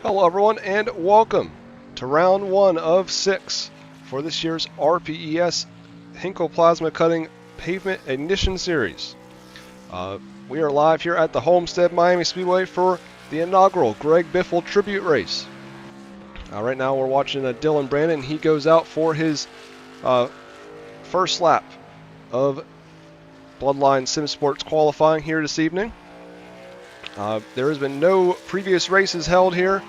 Hello everyone and welcome to round 1 of 6 for this year's RPES Henkel Plasma Cutting Pavement Ignition Series. We are live here at the Homestead Miami Speedway for the inaugural Greg Biffle Tribute Race. Right now we're watching Dylan Brandon. He goes out for his first lap of Bloodline Sim Sports qualifying here this evening. There has been no previous races held here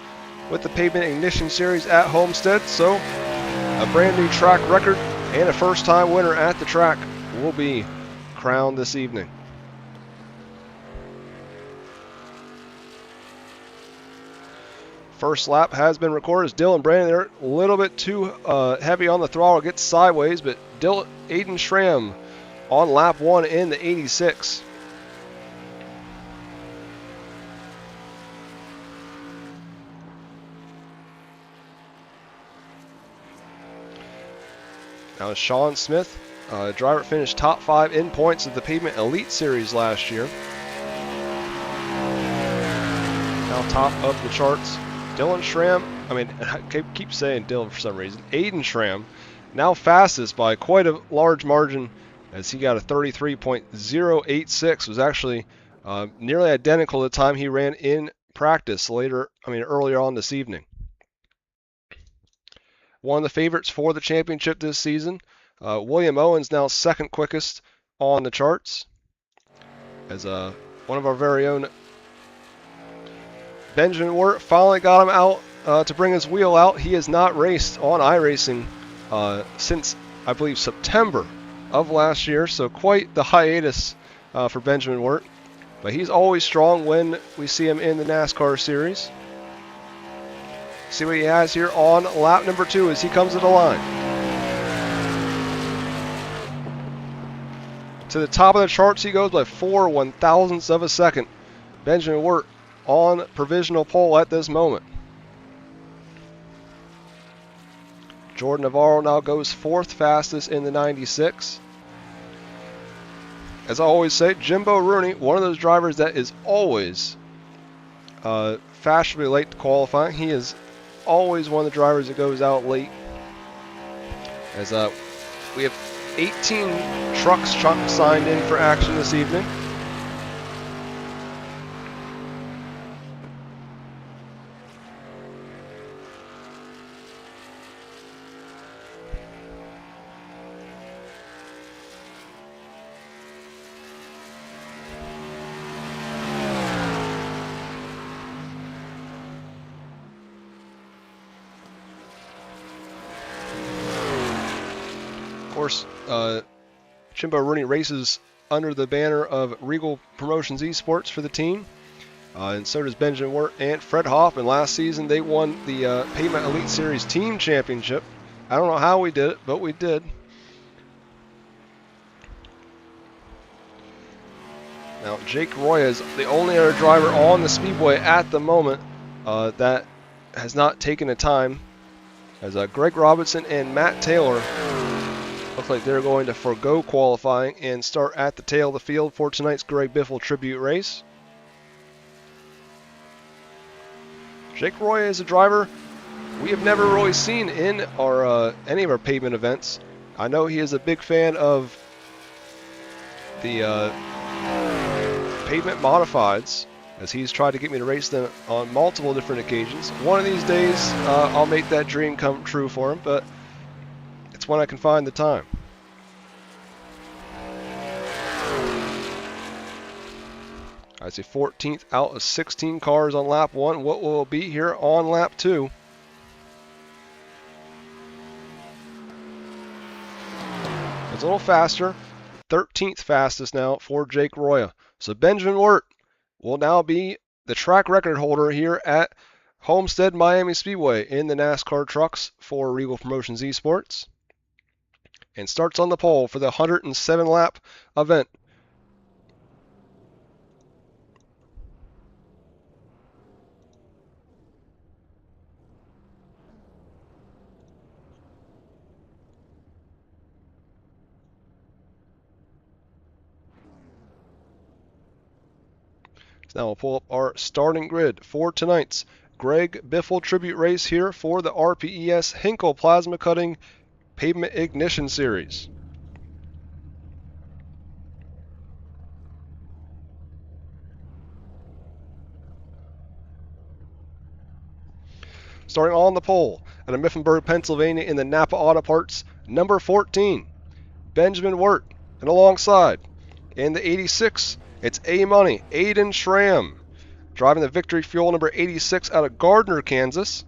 with the Pavement Ignition Series at Homestead, so a brand new track record and a first time winner at the track will be crowned this evening. First lap has been recorded as Dylan Brandon. They're a little bit too heavy on the throttle, gets sideways, but Aiden Schramm on lap 1 in the 86. Now Sean Smith, driver finished top 5 in points of the Pavement Elite Series last year. Now top of the charts, Dylan Schramm, I keep saying Dylan for some reason, Aiden Schramm, now fastest by quite a large margin as he got a 33.086, was actually nearly identical to the time he ran in practice earlier on this evening. One of the favorites for the championship this season. William Owens now second quickest on the charts. As one of our very own Benjamin Wirt finally got him out to bring his wheel out. He has not raced on iRacing since, I believe, September of last year. So quite the hiatus for Benjamin Wirt. But he's always strong when we see him in the NASCAR series. See what he has here on lap number 2 as he comes to the line. To the top of the charts he goes by 4 1,000ths of a second. Benjamin Wirt on provisional pole at this moment. Jordan Navarro now goes 4th fastest in the 96. As I always say, Jimbo Rooney, one of those drivers that is always fashionably late to qualifying. He is always one of the drivers that goes out late. As we have 18 trucks signed in for action this evening. Of course, Jimbo Rooney races under the banner of Reigel Promotions Esports for the team, and so does Benjamin Wirt and Fred Hoffman. Last season they won the Pavement Elite Series Team Championship. I don't know how we did it, but we did. Now Jake Roy is the only other driver on the speedway at the moment that has not taken the time, as Greg Robinson and Matt Taylor look like they're going to forego qualifying and start at the tail of the field for tonight's Greg Biffle Tribute Race. Jake Roy is a driver we have never really seen in our any of our pavement events. I know he is a big fan of the pavement modifieds, as he's tried to get me to race them on multiple different occasions. One of these days I'll make that dream come true for him, but it's when I can find the time. I see 14th out of 16 cars on lap 1. What will it be here on lap 2? It's a little faster. 13th fastest now for Jake Roy. So Benjamin Wirt will now be the track record holder here at Homestead Miami Speedway in the NASCAR trucks for Reigel Promotions Esports, and starts on the pole for the 107 lap event. Now we'll pull up our starting grid for tonight's Greg Biffle tribute race here for the RPES Hinkle Plasma Cutting Pavement Ignition Series. Starting on the pole out of Mifflinburg, Pennsylvania in the Napa Auto Parts, number 14, Benjamin Wirt. And alongside, in the 86, it's A-Money, Aiden Schramm, driving the Victory Fuel number 86 out of Gardner, Kansas.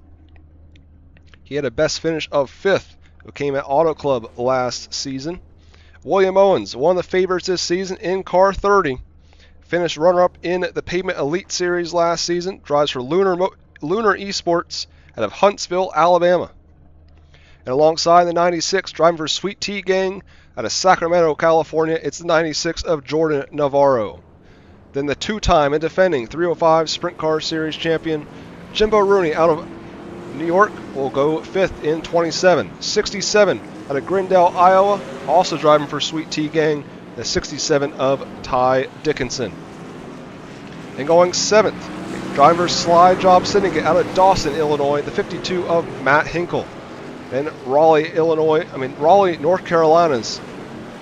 He had a best finish of 5th, who came at Auto Club last season. William Owens, one of the favorites this season in car 30, finished runner-up in the Pavement Elite Series last season, drives for Lunar Esports out of Huntsville, Alabama. And alongside the 96, driving for Sweet Tea Gang out of Sacramento, California, it's the 96 of Jordan Navarro. Then the two-time and defending 305 Sprint Car Series champion, Jimbo Rooney out of New York, will go 5th in 27. 67 out of Grindale, Iowa, also driving for Sweet Tea Gang, the 67 of Ty Dickinson. And going 7th, driver Slide Job Syndicate out of Dawson, Illinois, the 52 of Matt Hinkle. Then Raleigh, North Carolina's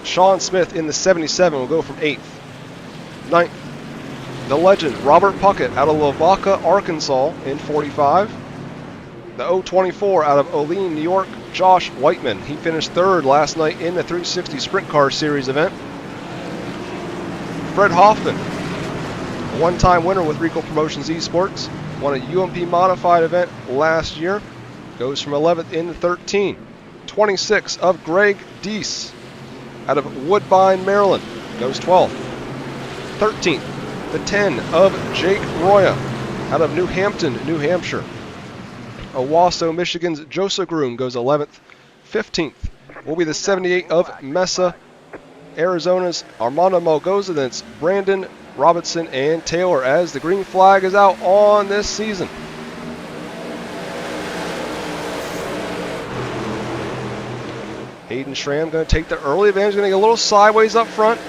Sean Smith in the 77 will go from 8th. 9th, the legend Robert Puckett out of Lavaca, Arkansas in 45. The 024 out of Olean, New York, Josh Whiteman. He finished 3rd last night in the 360 Sprint Car Series event. Fred Hoffman, a one-time winner with Reigel Promotions Esports, won a UMP modified event last year, goes from 11th in 13. 26 of Greg Deese out of Woodbine, Maryland, goes 12th. 13th, the 10 of Jake Roya out of New Hampton, New Hampshire. Owasso, Michigan's Joseph Groom goes 11th. 15th will be the 78 of Mesa, Arizona's Armando Malgoza. Then it's Brandon Robinson and Taylor as the green flag is out on this season. Aiden Schramm going to take the early advantage, going to get a little sideways up front.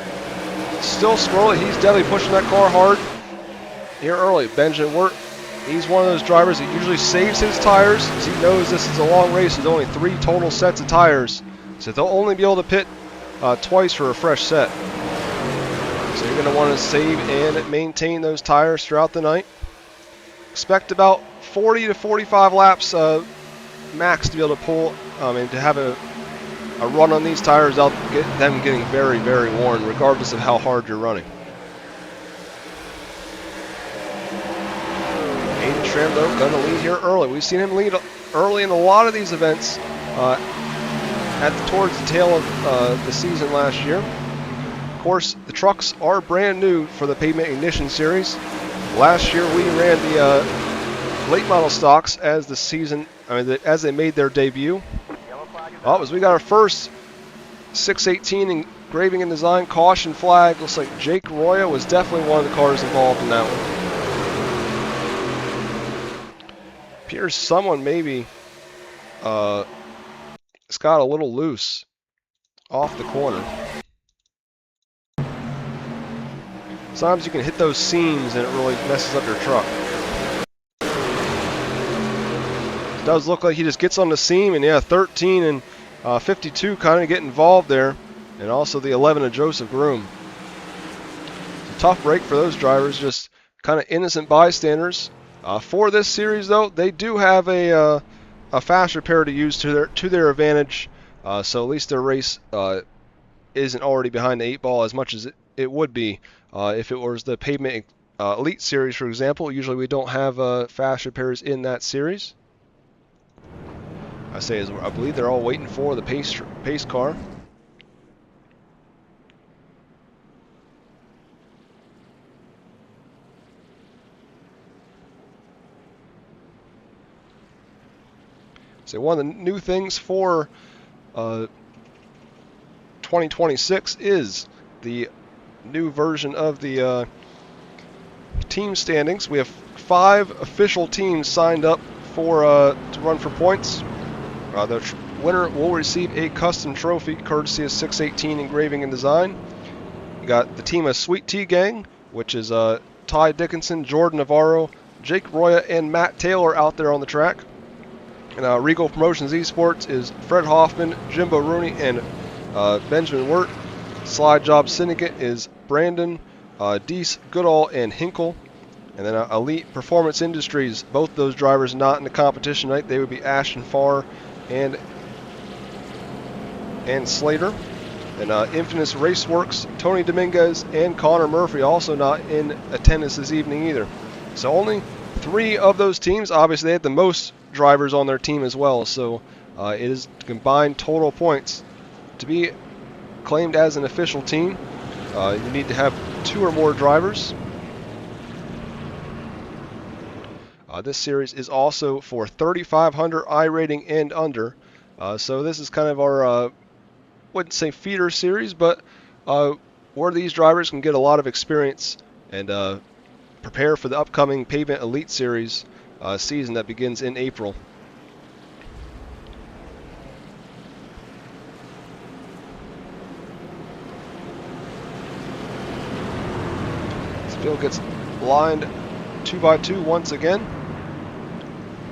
Still scrolling, he's definitely pushing that car hard here early. Benjamin Wirt, he's one of those drivers that usually saves his tires, as he knows this is a long race. There's only 3 total sets of tires, so they'll only be able to pit twice for a fresh set. So you're going to want to save and maintain those tires throughout the night. Expect about 40 to 45 laps max to be able to pull and to have a run on these tires without them getting very, very worn, regardless of how hard you're running. Aiden Schramm, though, going to lead here early. We've seen him lead early in a lot of these events towards the tail of the season last year. Of course, the trucks are brand new for the Pavement Ignition Series. Last year we ran the late model stocks as as they made their debut. As we got our first 618 engraving and design caution flag. Looks like Jake Roya was definitely one of the cars involved in that one. Appears someone maybe it's got a little loose off the corner. Sometimes you can hit those seams and it really messes up your truck. It does look like he just gets on the seam, and yeah, 13 and 52 kind of get involved there, and also the 11 of Joseph Groom. It's a tough break for those drivers, just kind of innocent bystanders. For this series, though, they do have a fast repair to use to their advantage, so at least their race isn't already behind the 8 ball as much as it would be if it was the Pavement Elite Series, for example. Usually we don't have fast repairs in that series. I believe they're all waiting for the pace car. So one of the new things for 2026 is the new version of the team standings. We have 5 official teams signed up for to run for points. The winner will receive a custom trophy courtesy of 618 Engraving and Design. You got the team of Sweet Tea Gang, which is Ty Dickinson, Jordan Navarro, Jake Roya and Matt Taylor out there on the track. And Regal Promotions Esports is Fred Hoffman, Jimbo Rooney, and Benjamin Wirt. Slide Job Syndicate is Brandon, 𝐑𝐏𝐄𝐒, Goodall, and Hinkle. And then Elite Performance Industries, both those drivers not in the competition tonight. They would be Ashton Farr and Slater. And Infamous Raceworks, Tony Dominguez and Connor Murphy also not in attendance this evening either. So only 3 of those teams. Obviously, they had the most drivers on their team as well. So it is combined total points. To be claimed as an official team, you need to have 2 or more drivers. This series is also for 3,500 I rating and under. So this is kind of our wouldn't say feeder series, but where these drivers can get a lot of experience and prepare for the upcoming Pavement Elite Series season that begins in April. This field gets lined 2 by 2 once again.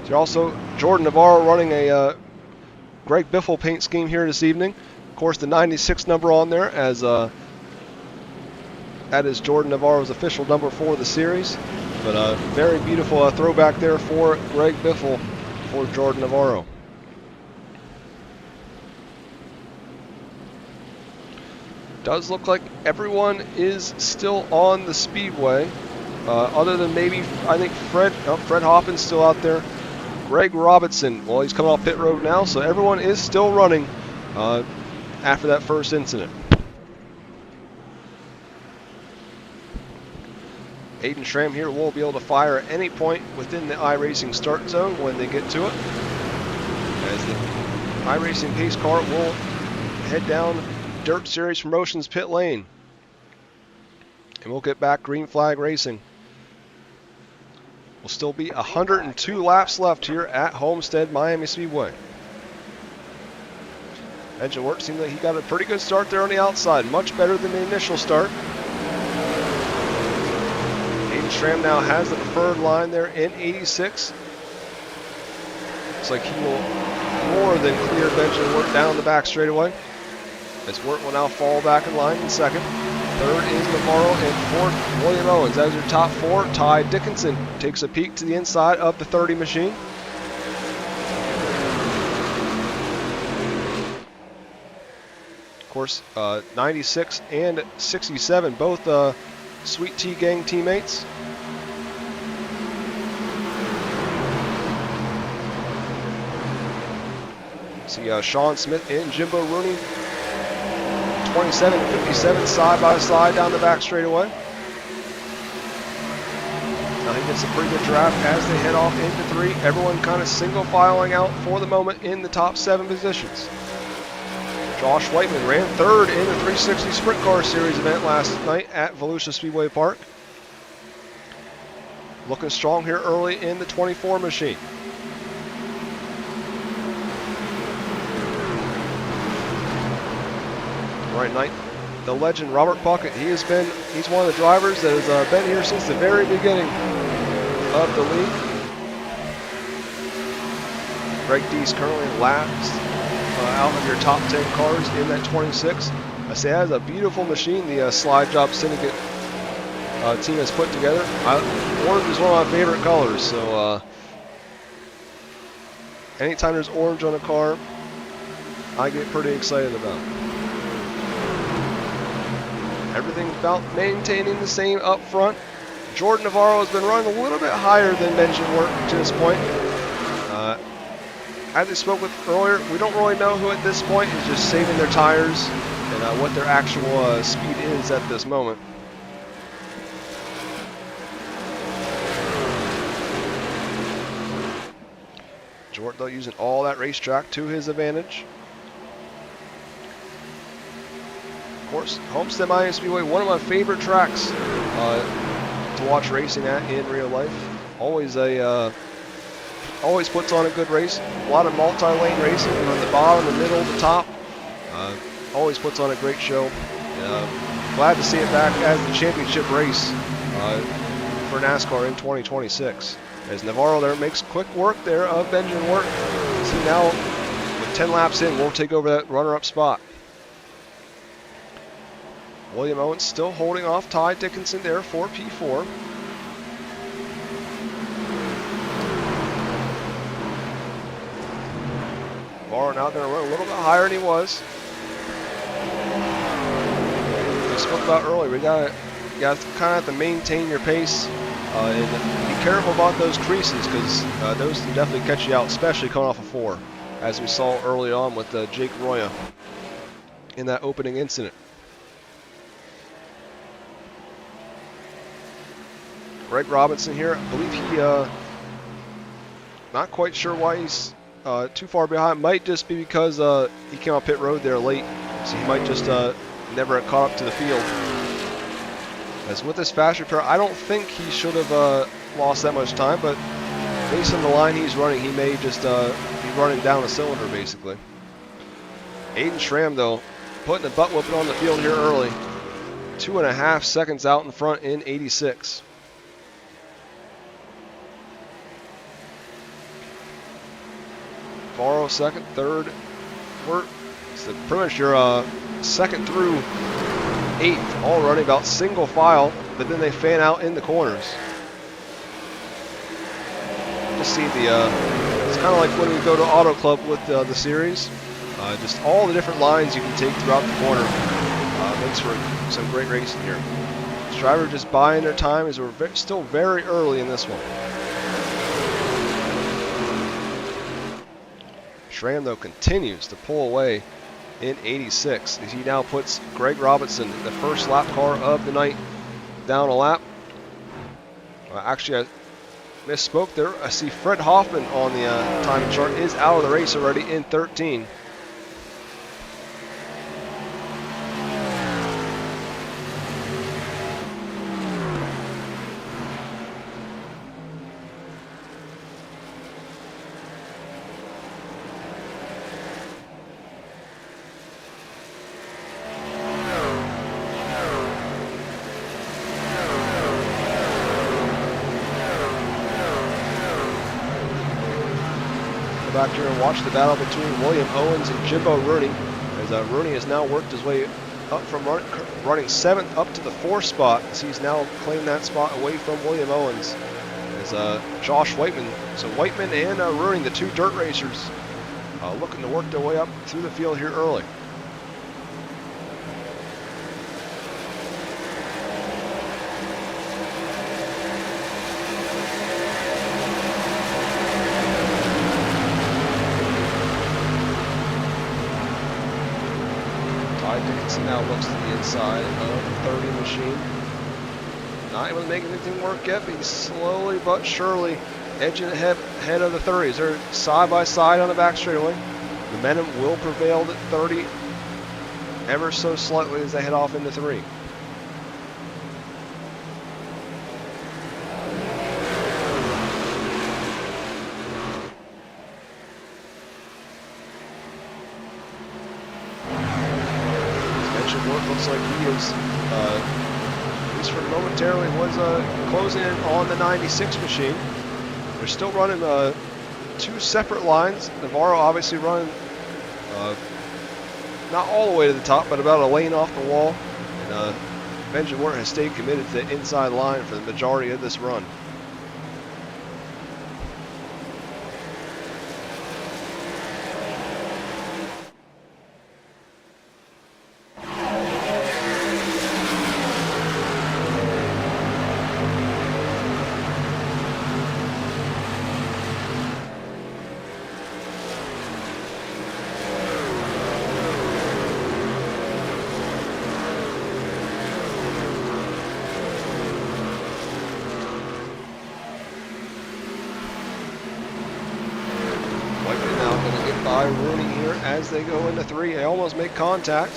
So also Jordan Navarro running a Greg Biffle paint scheme here this evening. Of course, the 96 number on there, as that is Jordan Navarro's official number for the series. But very beautiful throwback there for Greg Biffle for Jordan Navarro. Does look like everyone is still on the speedway, other than maybe, I think Fred Hoffman's still out there. Greg Robinson, well, he's coming off pit road now, so everyone is still running after that first incident. Aiden Schramm here will be able to fire at any point within the iRacing start zone when they get to it, as the iRacing pace car will head down Dirt Series Promotions pit lane, and we'll get back green flag racing. Will still be 102 laps left here at Homestead Miami Speedway. Benjamin Wirt seemed like he got a pretty good start there on the outside, much better than the initial start. Aiden Schramm now has the preferred line there in 86. Looks like he will more than clear Benjamin Wirt down the back straightaway, as Wirt will now fall back in line in second. Third is Navarro, and fourth, William Owens. As your top 4, Ty Dickinson takes a peek to the inside of the 30 machine. Of course, 96 and 67, both Sweet Tea Gang teammates. See Sean Smith and Jimbo Rooney, 27 and 57 side by side down the back straightaway. Now he gets a pretty good draft as they head off into 3. Everyone kind of single filing out for the moment in the top 7 positions. Josh Whiteman ran 3rd in the 360 Sprint Car Series event last night at Volusia Speedway Park. Looking strong here early in the 24 machine. Right tonight, the legend Robert Puckett, he's one of the drivers that has been here since the very beginning of the league. Greg Dees currently last out of your top 10 cars in that 26. I say that is a beautiful machine the Slide Job Syndicate team has put together. Orange is one of my favorite colors, so anytime there's orange on a car, I get pretty excited about it. Everything about maintaining the same up front. Jordan Navarro has been running a little bit higher than Benjamin Wirt to this point. As I spoke with earlier, we don't really know who at this point is just saving their tires and what their actual speed is at this moment. Jordan, though, using all that racetrack to his advantage. Of course, Homestead Miami Speedway, one of my favorite tracks to watch racing at in real life. Always puts on a good race. A lot of multi-lane racing on the bottom, the middle, the top. Always puts on a great show. Glad to see it back as the championship race for NASCAR in 2026. As Navarro there makes quick work there of Benjamin Wirt. So now, with 10 laps in, will take over that runner-up spot. William Owens still holding off Ty Dickinson there for P4. Navarro now going to run a little bit higher than he was. We spoke about earlier, you got to kind of have to maintain your pace and be careful about those creases, because those can definitely catch you out, especially coming off a 4, as we saw early on with Jake Roya in that opening incident. Greg Robinson here, I believe he, not quite sure why he's too far behind. Might just be because he came off pit road there late, so he might just never have caught up to the field. As with this fast repair, I don't think he should have lost that much time, but based on the line he's running, he may just be running down a cylinder, basically. Aiden Schramm, though, putting a butt whooping on the field here early. 2.5 seconds out in front in 86. Navarro second, third, Wirt. So pretty much your second through 8th, all running about single file, but then they fan out in the corners. Just see the, it's kind of like when we go to Auto Club with the series. Just all the different lines you can take throughout the corner. Makes for some great racing here. This driver just buying their time as we're still very early in this one. Schramm, though, continues to pull away in 86 as he now puts Greg Robinson, the first lap car of the night, down a lap. Actually, I misspoke there. I see Fred Hoffman on the timing chart is out of the race already in 13. Back here and watch the battle between William Owens and Jimbo Rooney, as Rooney has now worked his way up from running 7th up to the 4th spot, as he's now claimed that spot away from William Owens. As Josh Whiteman, so Whiteman and Rooney, the two dirt racers, looking to work their way up through the field here early. Dickinson now looks to the inside of the 30 machine. Not able to make anything work yet, but he's slowly but surely edging ahead of the 30s. They're side by side on the back straightaway. Momentum will prevail at 30 ever so slightly as they head off into 3. Looks like he is, at least for momentarily, was closing in on the 96 machine. They're still running 2 separate lines. Navarro obviously running not all the way to the top, but about a lane off the wall. And Benjamin Wirt has stayed committed to the inside line for the majority of this run. By Rooney here as they go into 3. They almost make contact.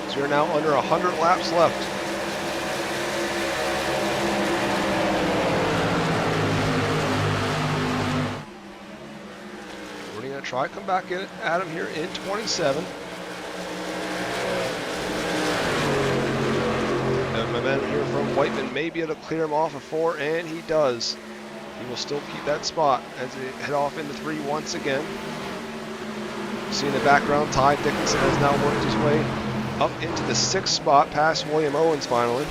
So you're now under 100 laps left. Rooney going to try to come back at him here in 27. And momentum here from Whiteman. May be able to clear him off of 4, and he does. He will still keep that spot as they head off into 3 once again. See in the background, Ty Dickinson has now worked his way up into the 6th spot past William Owens finally.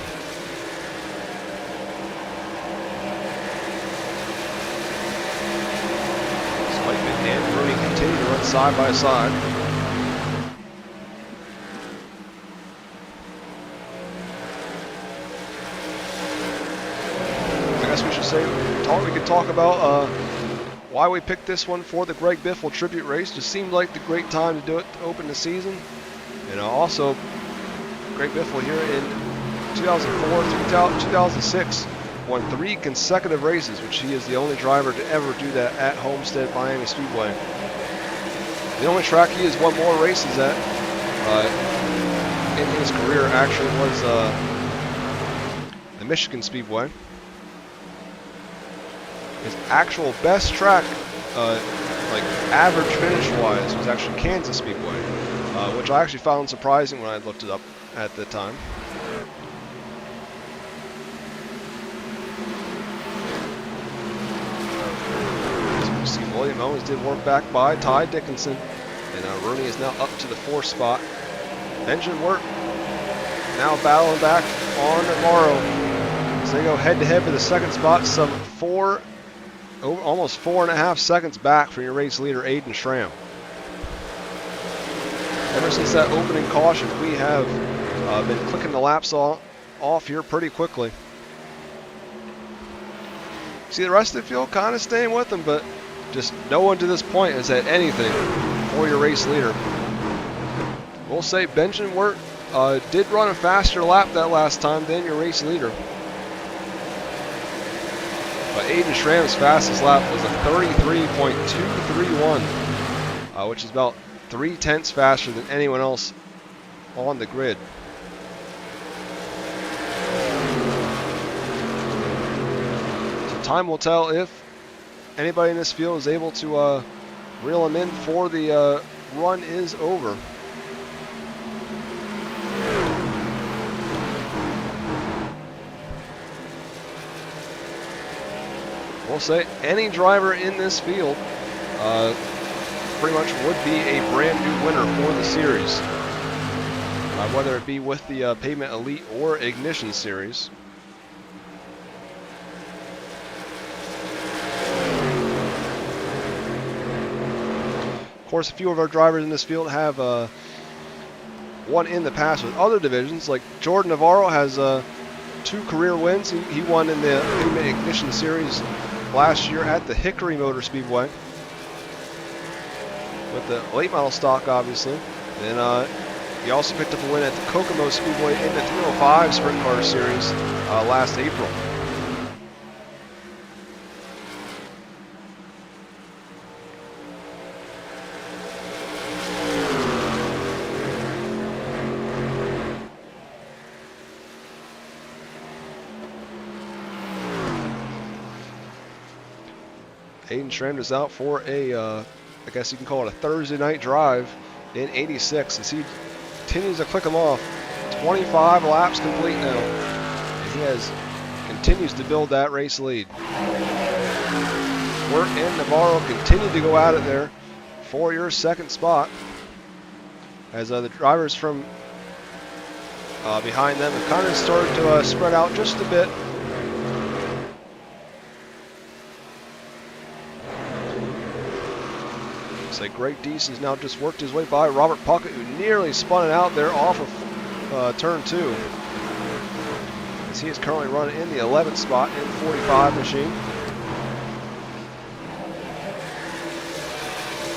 So Whiteman and Rooney continue to run side by side. I guess we should say, we could talk about why we picked this one for the Greg Biffle tribute race. Just seemed like the great time to do it to open the season. And also, Greg Biffle here in 2004 through 2006 won 3 consecutive races, which he is the only driver to ever do that at Homestead Miami Speedway. The only track he has won more races at in his career actually was the Michigan Speedway. His actual best track, like average finish-wise, was actually Kansas Speedway, which I actually found surprising when I looked it up at the time. As you can see, William Owens did work back by Ty Dickinson, and Rooney is now up to the 4th spot. Engine work now battling back on Navarro as they go head-to-head for the 2nd spot, some almost 4.5 seconds back from your race leader, Aiden Schramm. Ever since that opening caution, we have been clicking the laps off here pretty quickly. See the rest of the field kind of staying with them, but just no one to this point has had anything for your race leader. We'll say Benjamin Wirt did run a faster lap that last time than your race leader. But Aiden Schramm's fastest lap was a 33.231, which is about 0.3 faster than anyone else on the grid. So time will tell if anybody in this field is able to reel him in before the run is over. We'll say any driver in this field pretty much would be a brand new winner for the series, whether it be with the Pavement Elite or Ignition Series. Of course, a few of our drivers in this field have won in the past with other divisions. Like Jordan Navarro has 2 career wins. He won in the Pavement Ignition Series last year at the Hickory Motor Speedway with the late model stock, obviously. Then he also picked up a win at the Kokomo Speedway in the 305 Sprint Car Series last April. Aiden Schramm is out for a, I guess you can call it a Thursday night drive in 86 as he continues to click them off. 25 laps complete now. And he continues to build that race lead. Wirt and Navarro continue to go at it there for your 2nd spot as the drivers from behind them have kind of started to spread out just a bit. Like Greg Deese has now just worked his way by Robert Puckett, who nearly spun it out there off of turn 2. As he is currently running in the 11th spot in the 45 machine.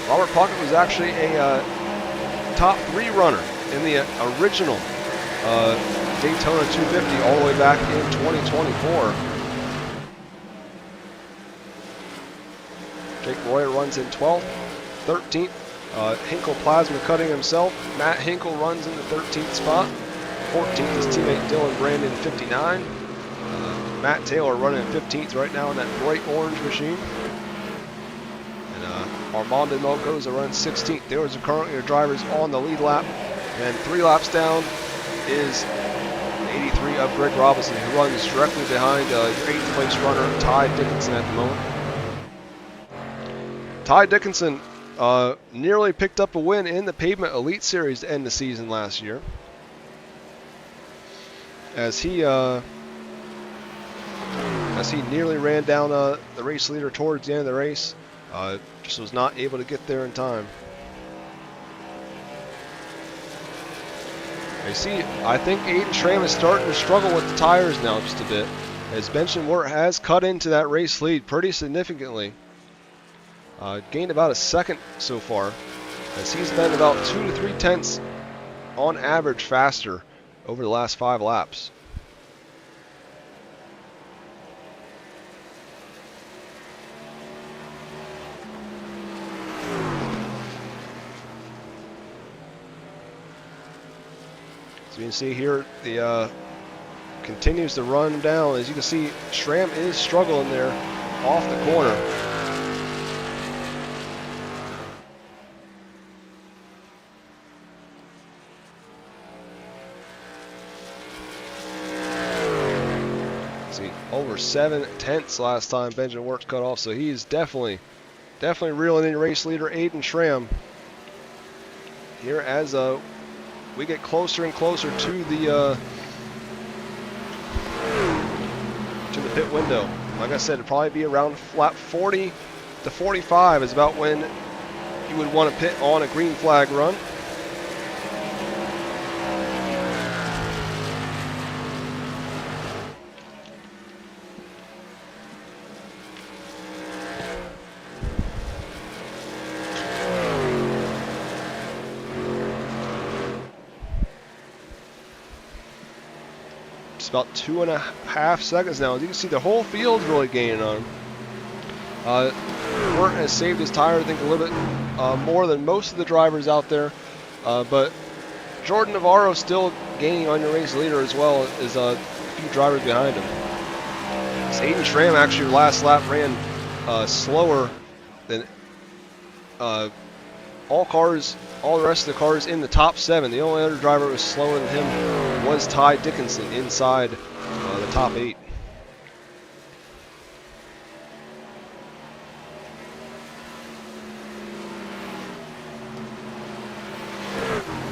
Robert Puckett was actually a top 3 runner in the original Daytona 250 all the way back in 2024. Jake Royer runs in 12th. 13th, Hinkle Plasma Cutting himself. Matt Hinkle runs in the 13th spot. 14th, his teammate Dylan Brandon, 59. Matt Taylor running 15th right now in that bright orange machine. And Armando Melgoza running 16th. Those are currently your drivers on the lead lap. And 3 laps down is 83 of Greg Robinson, who runs directly behind your 8th place runner, Ty Dickinson, at the moment. Ty Dickinson nearly picked up a win in the Pavement Elite Series to end the season last year, as he nearly ran down the race leader towards the end of the race. Just was not able to get there in time. You see, I think 𝐏𝐸 is starting to struggle with the tires now just a bit, as Benjamin Wirt has cut into that race lead pretty significantly. Gained about a second so far, as he's been about 2 to 3 tenths on average faster over the last 5 laps. So you can see here, the continues to run down. As you can see, Schramm is struggling there off the corner. See, over 7 tenths last time Benjamin Wirt cut off, so he's definitely reeling in race leader Aiden Schramm here as we get closer and closer to the pit window. Like I said, it'd probably be around lap 40 to 45 is about when you would want to pit on a green flag run. About 2.5 seconds now. As you can see, the whole field's really gaining on him. Wirt has saved his tire, I think, a little bit more than most of the drivers out there, but Jordan Navarro still gaining on your race leader, as well as a few drivers behind him. So Aiden Schramm actually last lap ran slower than all the rest of the cars in the top 7. The only other driver that was slower than him was Ty Dickinson inside the top 8.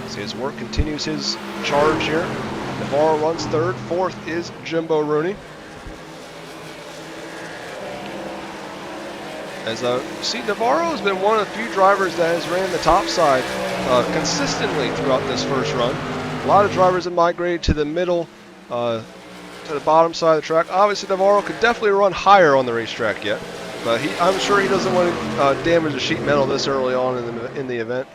See, as Wirt continues his charge here. Navarro runs 3rd. 4th is Jimbo Rooney. As see, Navarro has been one of the few drivers that has ran the top side consistently throughout this first run. A lot of drivers have migrated to the middle, to the bottom side of the track. Obviously, Navarro could definitely run higher on the racetrack yet, but I'm sure he doesn't want to damage the sheet metal this early on in the event.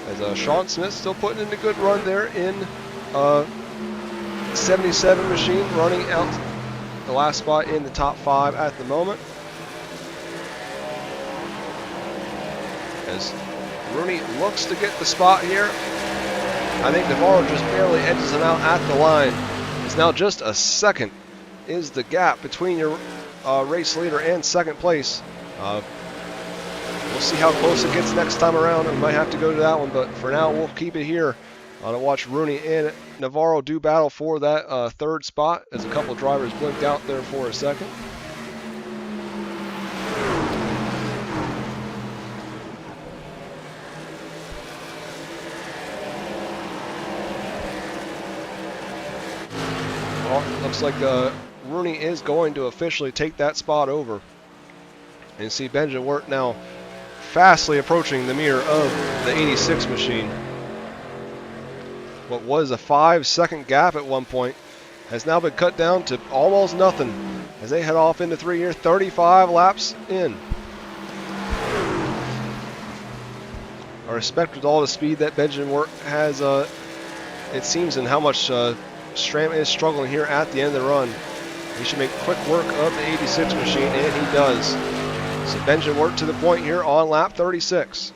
As Sean Smith's still putting in a good run there in 77 machine, running out the last spot in the top 5 at the moment. As Rooney looks to get the spot here, I think Navarro just barely edges him out at the line. It's now just a second is the gap between your race leader and 2nd place. We'll see how close it gets next time around. We might have to go to that one, but for now we'll keep it here to watch Rooney and Navarro do battle for that 3rd spot, as a couple of drivers blinked out there for a second. Well, looks like Rooney is going to officially take that spot over. And see Benjamin Wirt now fastly approaching the mirror of the 86 machine. What was a 5-second gap at one point has now been cut down to almost nothing as they head off into 3 here, 35 laps in. I respect with all the speed that Benjamin Wirt has, it seems, and how much Schramm is struggling here at the end of the run. He should make quick work of the 86 machine, and he does. So Benjamin Wirt to the point here on lap 36.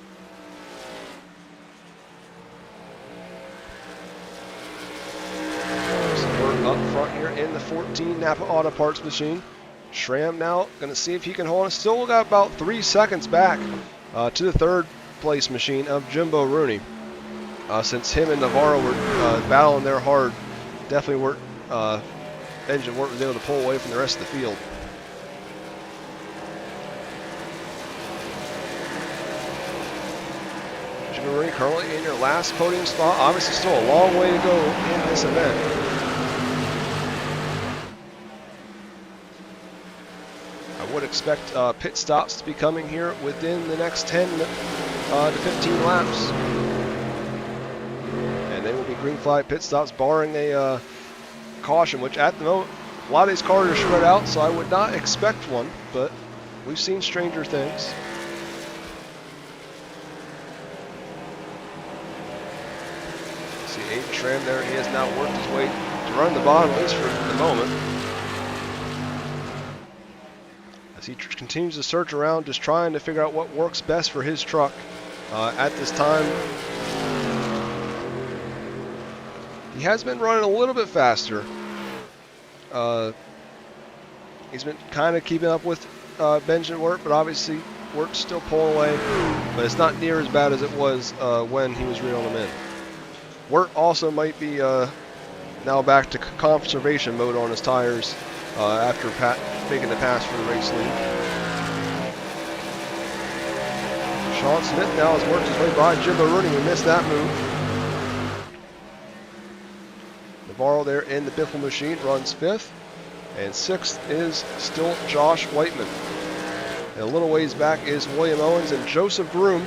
Up front here in the 14 Napa Auto Parts machine. Schramm now going to see if he can hold it. Still got about 3 seconds back to the 3rd place machine of Jimbo Rooney. since him and Navarro were battling there hard. Definitely weren't, engine work was able to pull away from the rest of the field. Marie currently in your last podium spot. Obviously still a long way to go in this event. I would expect pit stops to be coming here within the next 10 to 15 laps. And they will be green flag pit stops barring a caution, which at the moment, a lot of these cars are spread out, so I would not expect one, but we've seen stranger things. Schramm there, he has now worked his way to run the bottom, at least for the moment. As he continues to search around, just trying to figure out what works best for his truck at this time. He has been running a little bit faster. He's been kind of keeping up with Benjamin Wirt, but obviously Wirt's still pulling away. But it's not near as bad as it was when he was reeling them in. Wirt also might be now back to conservation mode on his tires after making the pass for the race lead. Sean Smith now has worked his way by Jimbo Rooney, who missed that move. Navarro there in the Biffle machine runs 5th, and 6th is still Josh Whiteman. And a little ways back is William Owens, and Joseph Groom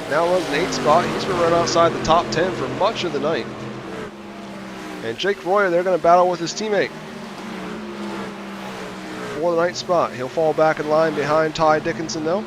now runs an 8th spot. He's been running outside the top 10 for much of the night. And Jake Royer, they're going to battle with his teammate for the 9th spot. He'll fall back in line behind Ty Dickinson though.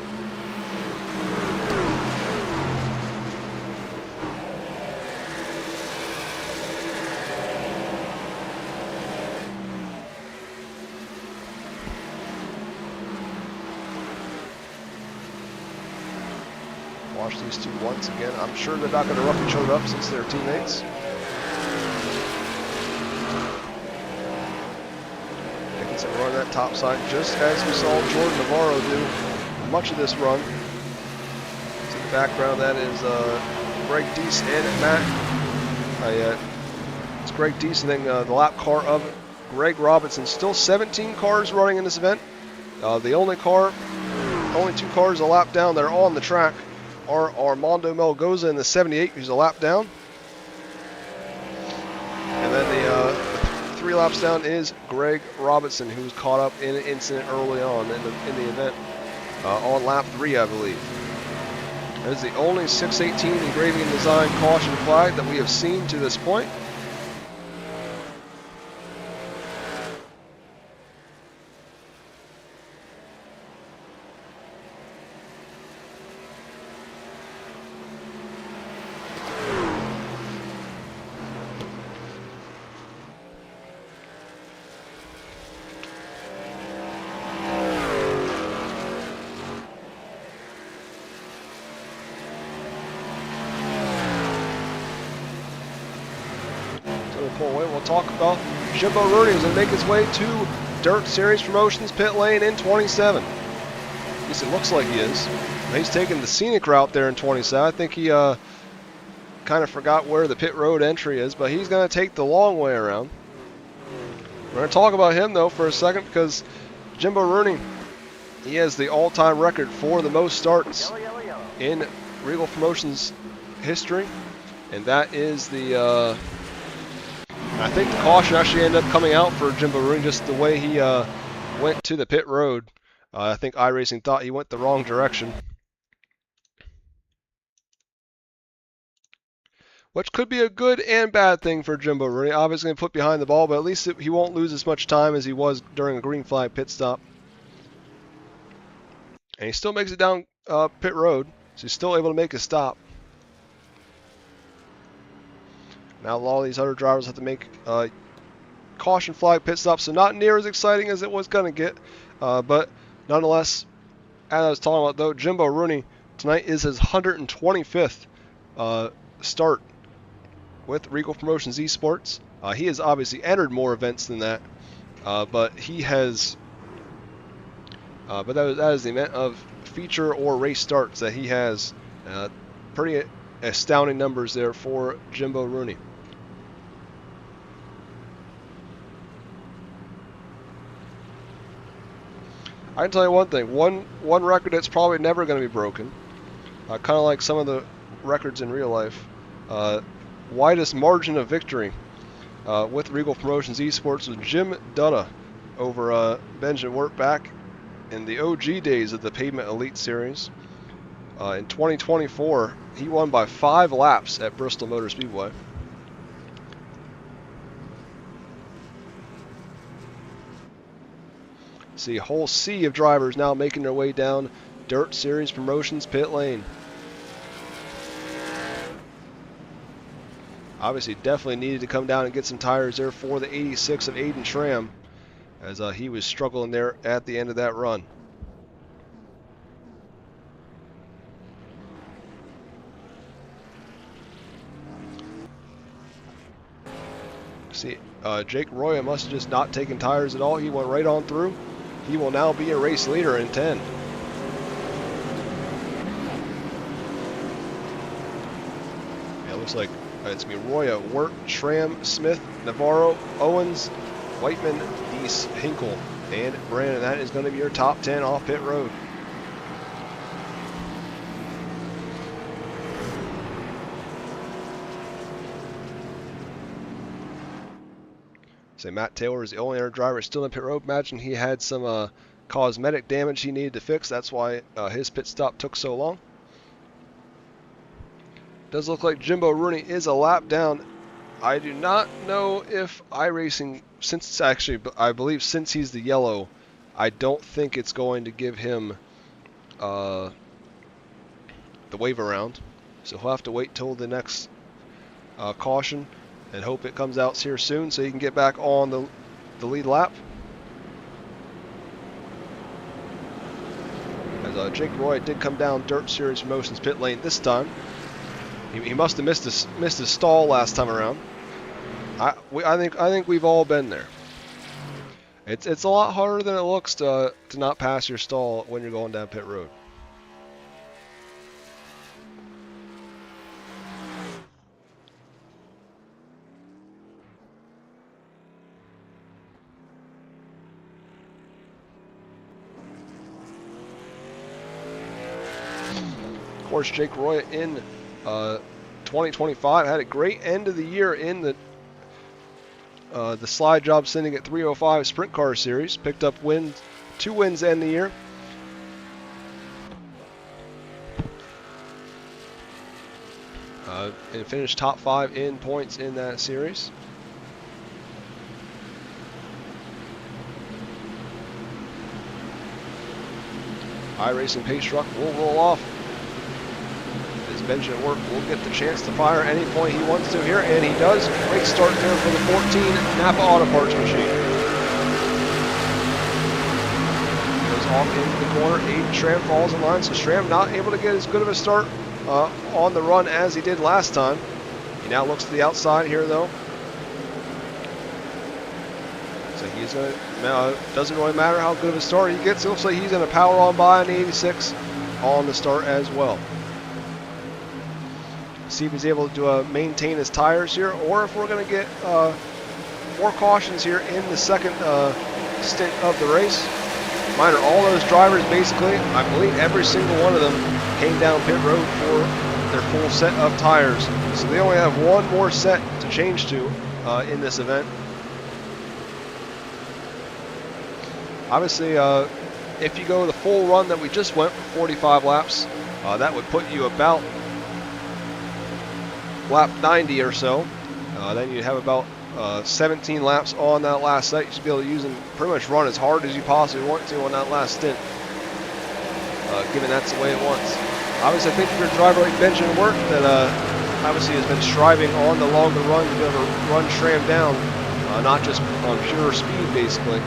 Watch these two once again. I'm sure they're not going to rough each other up since they're teammates. Dickinson run that top side just as we saw Jordan Navarro do much of this run. So in the background, that is Greg Deese and Matt. It's Greg Deese and then the lap car of Greg Robinson. Still 17 cars running in this event. The only two cars a lap down that are on the track are Armando Melgoza in the 78, who's a lap down. And then the 3 laps down is Greg Robinson, who was caught up in an incident early on in the event, on lap 3, I believe. That is the only 618 engraving and design caution flag that we have seen to this point. We'll talk about Jimbo Rooney as he make his way to Dirt Series Promotions pit lane in 27. At least it looks like he is. He's taking the scenic route there in 27. I think he kind of forgot where the pit road entry is, but he's going to take the long way around. We're going to talk about him though for a second, because Jimbo Rooney, he has the all-time record for the most starts in Regal Promotions history, and that is the I think the caution actually ended up coming out for Jimbo Rooney, just the way he went to the pit road. I think iRacing thought he went the wrong direction, which could be a good and bad thing for Jimbo Rooney. Obviously going to put behind the ball, but at least he won't lose as much time as he was during a green flag pit stop. And he still makes it down pit road, so he's still able to make a stop. Now all these other drivers have to make caution flag pit stops, so not near as exciting as it was going to get. But nonetheless, as I was talking about though, Jimbo Rooney tonight is his 125th start with Regal Promotions Esports. He has obviously entered more events than that, but he has. But that is the amount of feature or race starts that he has. Pretty astounding numbers there for Jimbo Rooney. I can tell you one thing, one record that's probably never going to be broken, kind of like some of the records in real life, widest margin of victory with Reigel Promotions Esports was Jim Dunna over Benjamin Wirt back in the OG days of the Pavement Elite Series. In 2024, he won by 5 laps at Bristol Motor Speedway. See a whole sea of drivers now making their way down Dirt Series Promotions pit lane. Obviously, definitely needed to come down and get some tires there for the 86 of Aiden Schramm, as he was struggling there at the end of that run. See, Jake Roya must have just not taken tires at all. He went right on through. He will now be a race leader in 10. Yeah, it looks like it's going to be Roya, Wirt, Schramm, Smith, Navarro, Owens, Whiteman, Deese, Hinkle, and Brandon. That is going to be your top 10 off pit road. Say Matt Taylor is the only other driver still in pit road. Imagine he had some cosmetic damage he needed to fix. That's why his pit stop took so long. Does look like Jimbo Rooney is a lap down. I do not know if iRacing, since actually I believe since he's the yellow, I don't think it's going to give him the wave around. So he'll have to wait till the next caution and hope it comes out here soon so he can get back on the lead lap. As Jake Roy did come down Dirt Series Promotions pit lane this time. He must have missed his stall last time around. I think we've all been there. It's a lot harder than it looks to not pass your stall when you're going down pit road. Of course, Jake Roy in 2025 had a great end of the year in the slide job sending at 305 Sprint Car Series. Picked up 2 wins to end the year. And finished top 5 in points in that series. iRacing pace truck will roll off. As Benjamin Wirt will get the chance to fire any point he wants to here, and he does. Great start there for the 14 Napa Auto Parts machine. Goes off into the corner. Aiden Schramm falls in line, so Schramm not able to get as good of a start on the run as he did last time. He now looks to the outside here, though. So he's doesn't really matter how good of a start he gets. It looks like he's going to power on by an 86 on the start as well. See if he's able to maintain his tires here, or if we're going to get more cautions here in the second stint of the race. Mind you, all those drivers basically, I believe every single one of them came down pit road for their full set of tires. So they only have one more set to change to in this event. Obviously, if you go the full run that we just went for 45 laps, that would put you about lap 90 or so. Then you'd have about 17 laps on that last set. You should be able to use and pretty much run as hard as you possibly want to on that last stint, given that's the way it wants. Obviously, I think if you're a driver like Benjamin Wirt that obviously has been striving on the longer run to be able to run Schramm down, not just on pure speed basically.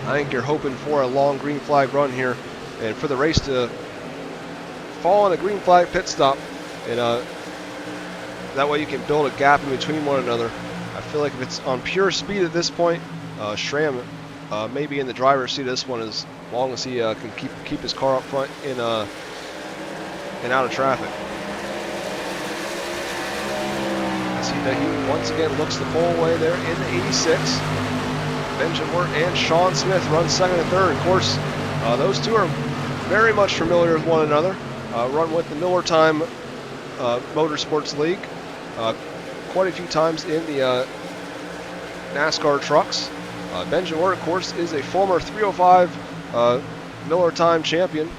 I think you're hoping for a long green flag run here, and for the race to fall on a green flag pit stop, and that way you can build a gap in between one another. I feel like if it's on pure speed at this point, Schramm may be in the driver's seat of this one as long as he can keep his car up front and out of traffic. he once again looks the pole away there in the 86. Benjamin Wirt and Sean Smith run second and third. Of course, those two are very much familiar with one another. Run with the Miller Time Motorsports League quite a few times in the NASCAR trucks. Benjamin Wirt, of course, is a former 305 Miller Time champion.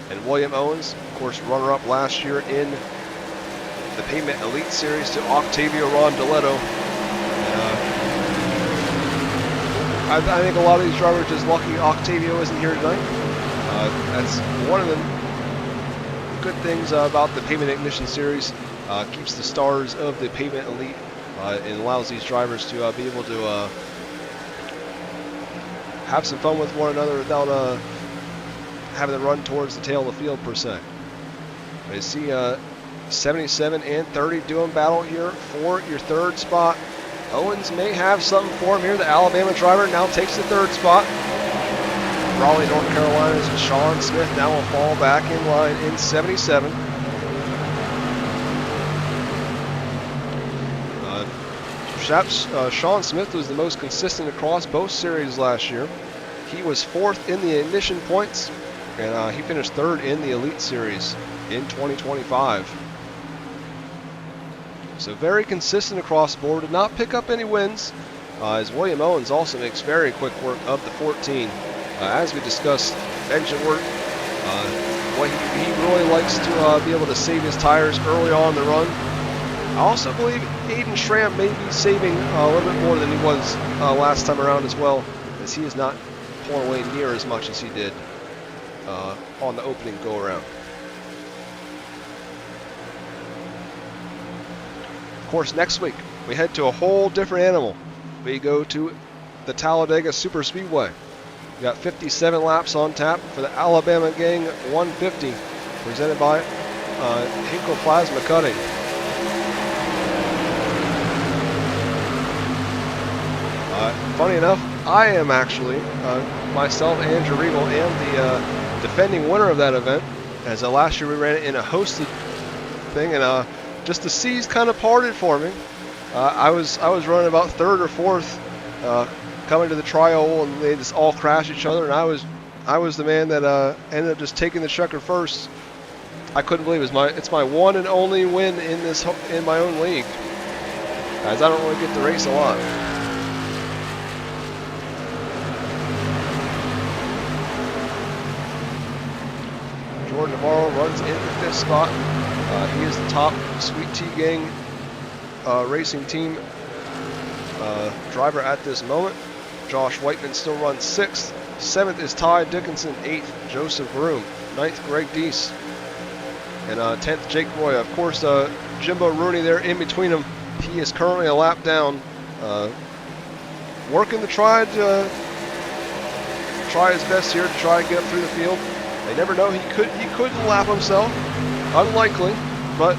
And William Owens, of course, runner-up last year in the Pavement Elite Series to Octavio Rondeletto. I think a lot of these drivers are just lucky Octavio isn't here tonight. That's one of the good things about the Pavement Ignition Series. Keeps the stars of the Pavement Elite and allows these drivers to be able to have some fun with one another without having to run towards the tail of the field per se. I see 77 and 30 doing battle here for your third spot. Owens may have something for him here. The Alabama driver now takes the third spot. Raleigh, North Carolina's Sean Smith now will fall back in line in 77. Sean Smith was the most consistent across both series last year. He was fourth in the ignition points, and he finished third in the Elite Series in 2025. So very consistent across the board. Did not pick up any wins, as William Owens also makes very quick work of the 14. As we discussed, Benjamin Wirt, what he really likes to be able to save his tires early on in the run. I also believe Aiden Schramm may be saving a little bit more than he was last time around as well, as he is not pulling away near as much as he did on the opening go-around. Of course, next week we head to a whole different animal. We go to the Talladega Super Speedway. We got 57 laps on tap for the Alabama Gang 150, presented by 𝐏𝐤𝐻𝐒 Plasma Cutting. Funny enough, I am actually, myself and Reigel am the defending winner of that event, as last year we ran it in a hosted thing, and just the seas kind of parted for me. I was running about third or fourth coming to the trial, and they just all crashed each other, and I was the man that ended up just taking the checker first. I couldn't believe it's my one and only win in my own league, as I don't really get to race a lot. Jordan Navarro runs in the fifth spot. He is the top Sweet Tea Gang racing team driver at this moment. Josh Whiteman still runs sixth. Seventh is Ty Dickinson. Eighth, Joseph Broom. Ninth, Greg Deese. And 10th, Jake Roy. Of course, Jimbo Rooney there in between them. He is currently a lap down, working to try his best here to try and get up through the field. They never know, he couldn't lap himself, unlikely, but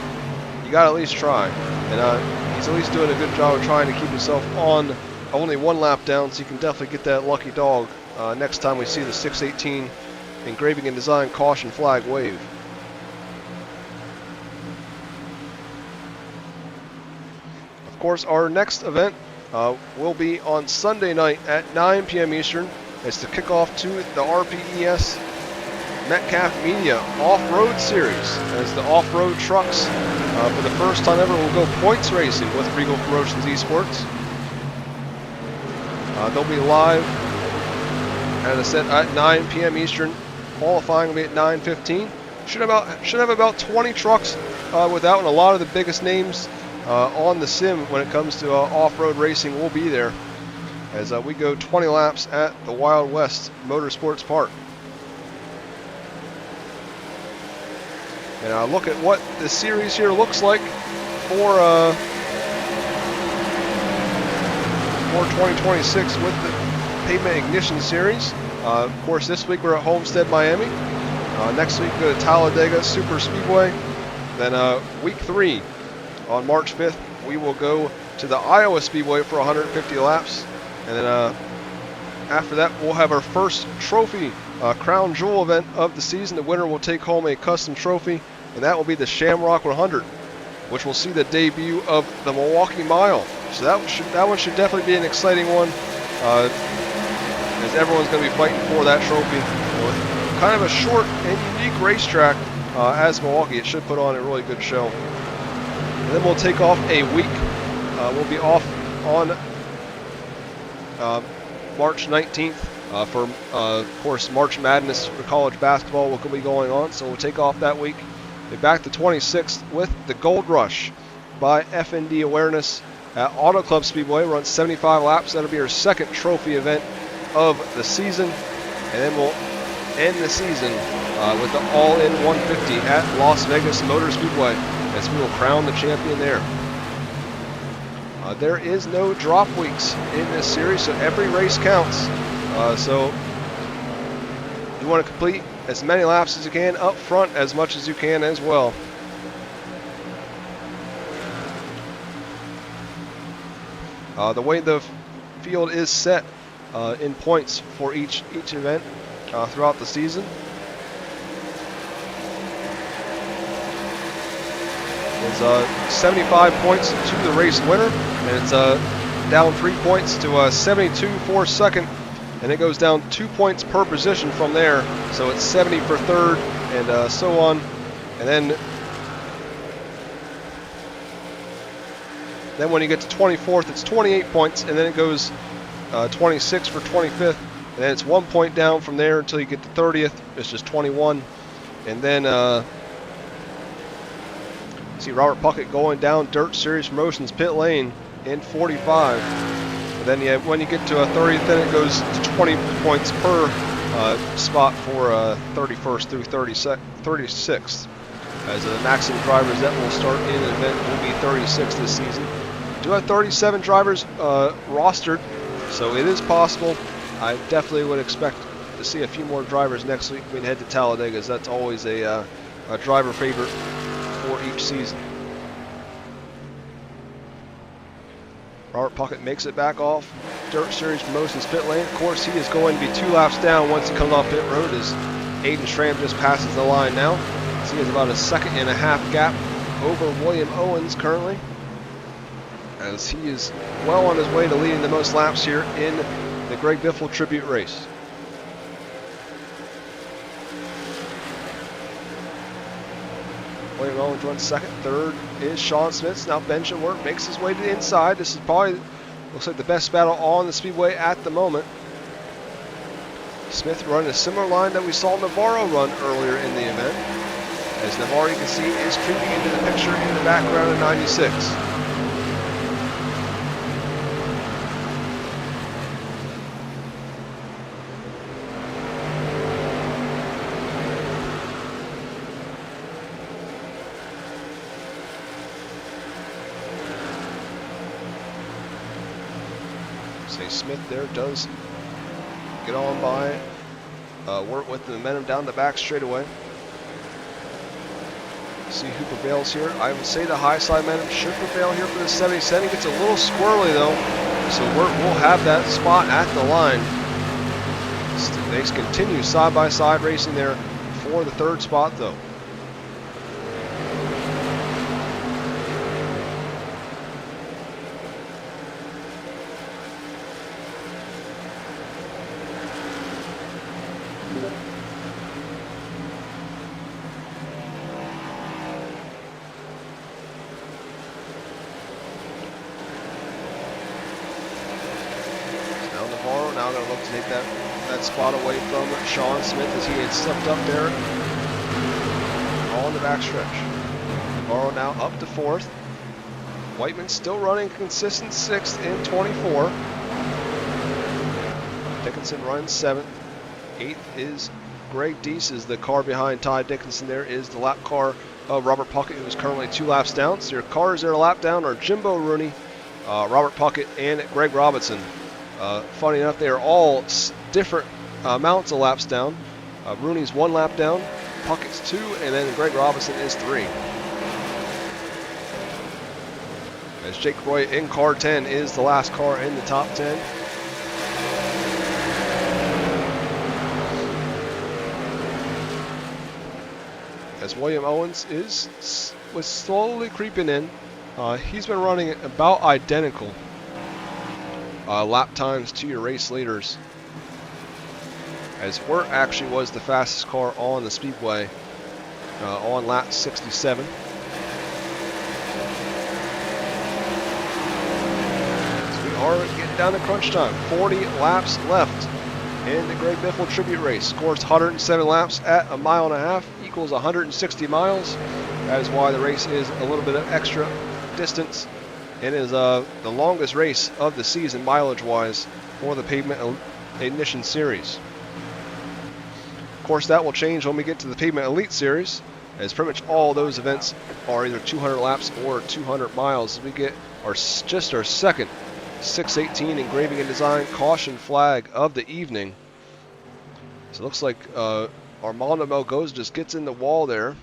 you got to at least try. And he's at least doing a good job of trying to keep himself on only one lap down, so you can definitely get that lucky dog next time we see the 618 engraving and design caution flag wave. Of course, our next event will be on Sunday night at 9 p.m. Eastern. It's the kickoff to the RPES Metcalf Media Off-Road Series, as the off-road trucks, for the first time ever, will go points racing with Reigel Promotions Esports. They'll be live, as I said, at 9 p.m. Eastern. Qualifying will be at 9:15. Should have about 20 trucks without, and a lot of the biggest names on the sim when it comes to off-road racing will be there, as we go 20 laps at the Wild West Motorsports Park. And look at what the series here looks like for 2026 with the Pavement Ignition Series. Of course, this week we're at Homestead, Miami. Next week we go to Talladega Super Speedway. Then week 3 on March 5th, we will go to the Iowa Speedway for 150 laps. And then after that, we'll have our first trophy crown jewel event of the season. The winner will take home a custom trophy, and that will be the Shamrock 100 which will see the debut of the Milwaukee Mile. So that one should definitely be an exciting one, as everyone's going to be fighting for that trophy. With kind of a short and unique racetrack as Milwaukee, it should put on a really good show. And then we'll take off a week. We'll be off on March 19th for, of course, March Madness for college basketball will be going on. So we'll take off that week. Be back the 26th with the Gold Rush by FND Awareness at Auto Club Speedway. Run 75 laps. That'll be our second trophy event of the season. And then we'll end the season with the All-In 150 at Las Vegas Motor Speedway, as we will crown the champion there. There is no drop weeks in this series, so every race counts. So you want to complete as many laps as you can up front, as much as you can as well. The way the field is set in points for each event throughout the season is 75 points to the race winner, and it's down 3 points to 72 for second, and it goes down 2 points per position from there. So it's 70 for third, and so on. And then when you get to 24th, it's 28 points, and then it goes 26 for 25th, and then it's 1 point down from there until you get to 30th. It's just 21, and then see Robert Puckett going down Dirt Series Promotions pit lane in 45. And then when you get to a 30th, then it goes to 20 points per spot for 31st through 36th. As the maximum drivers that will start in an event will be 36 this season. We do have 37 drivers rostered, so it is possible. I definitely would expect to see a few more drivers next week when we head to Talladega, as that's always a driver favorite for each season. Robert Puckett makes it back off Dirt Series Promotions pit lane. Of course, he is going to be 2 laps down once he comes off pit road, as Aiden Schramm just passes the line now. So he has about a 1.5-second gap over William Owens currently, as he is well on his way to leading the most laps here in the Greg Biffle Tribute Race. William Owens runs second. Third is Sean Smith. Now Benjamin makes his way to the inside. This is probably, looks like, the best battle on the speedway at the moment. Smith running a similar line that we saw Navarro run earlier in the event. As Navarro, you can see, is creeping into the picture in the background of 96. Smith there does get on by, work with the momentum down the back straightaway. See who prevails here. I would say the high side momentum should prevail here for the 77. He gets a little squirrely though, so we'll have that spot at the line. They continue side by side racing there for the third spot though. Now going to look to take that spot away from Sean Smith, as he had slipped up there on the backstretch. Navarro now up to 4th. Whiteman still running consistent 6th in 24. Dickinson runs 7th. 8th is Greg Deese, is the car behind Ty Dickinson. There is the lap car of Robert Puckett, who is currently 2 laps down. So your cars that are lap down are Jimbo Rooney, Robert Puckett, and Greg Robinson. Funny enough, they are all different amounts of laps down. Rooney's 1 lap down, Puckett's 2, and then Greg Robinson is 3. As Jake Roy in car 10 is the last car in the top 10. as William Owens was slowly creeping in. He's been running about identical lap times to your race leaders, as Wirt actually was the fastest car on the speedway on lap 67. So we are getting down to crunch time. 40 laps left in the Greg Biffle Tribute Race. Scores 107 laps at a mile and a half, equals 160 miles. That is why the race is a little bit of extra distance. It is the longest race of the season mileage-wise for the Pavement Ignition Series. Of course, that will change when we get to the Pavement Elite Series, as pretty much all those events are either 200 laps or 200 miles. We get just our second 618 engraving and design caution flag of the evening. So it looks like Armando Melgoza just gets in the wall there.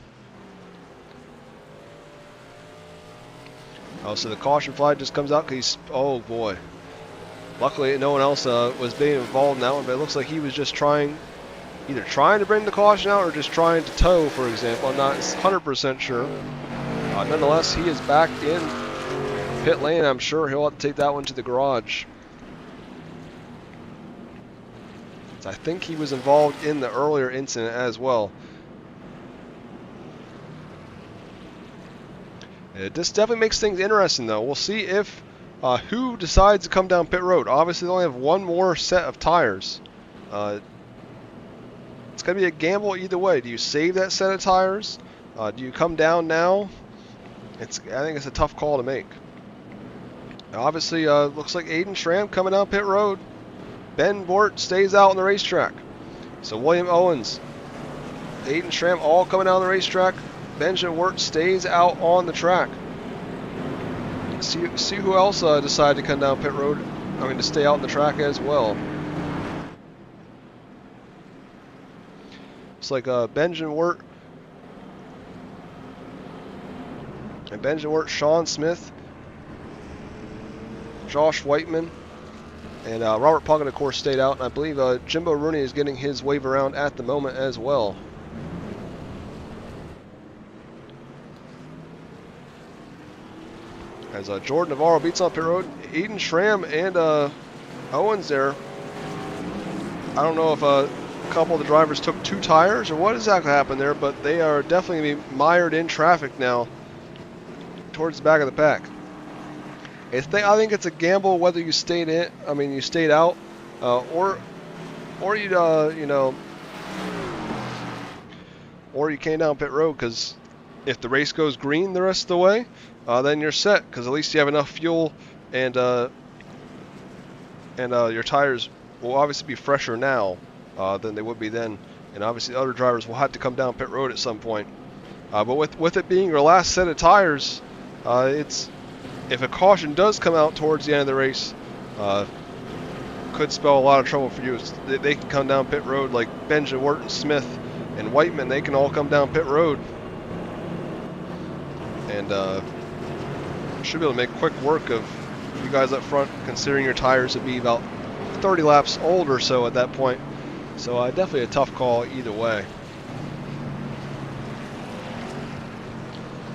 Oh, so the caution flag just comes out because oh boy. Luckily, no one else was being involved in that one, but it looks like he was just either trying to bring the caution out or just trying to tow, for example. I'm not 100% sure. Nonetheless, he is back in pit lane. I'm sure he'll have to take that one to the garage. I think he was involved in the earlier incident as well. This definitely makes things interesting, though. We'll see if who decides to come down pit road. Obviously, they only have one more set of tires. It's going to be a gamble either way. Do you save that set of tires? Do you come down now? I think it's a tough call to make. Obviously, looks like Aiden Schramm coming down pit road. Ben Bort stays out on the racetrack. So William Owens, Aiden Schramm all coming down the racetrack. Benjamin Wirt stays out on the track. See who else decided to come down pit road. To stay out on the track as well. It's like Benjamin Wirt and Benjamin Wirt, Sean Smith, Josh Whiteman, and Robert Puckett, of course, stayed out. And I believe Jimbo Rooney is getting his wave around at the moment as well. As Jordan Navarro beats on pit road, Aiden Schramm and Owens there. I don't know if a couple of the drivers took two tires or what exactly happened there, but they are definitely going to be mired in traffic now towards the back of the pack. I think it's a gamble whether you stayed in. You stayed out, or you came down pit road, because if the race goes green the rest of the way, then you're set, because at least you have enough fuel, and your tires will obviously be fresher now than they would be then, and obviously other drivers will have to come down pit road at some point. But with it being your last set of tires, if a caution does come out towards the end of the race, could spell a lot of trouble for you. They can come down pit road, like Benjamin Wirt, Smith, and Whiteman. They can all come down pit road, and should be able to make quick work of you guys up front, considering your tires would be about 30 laps old or so at that point. So definitely a tough call either way.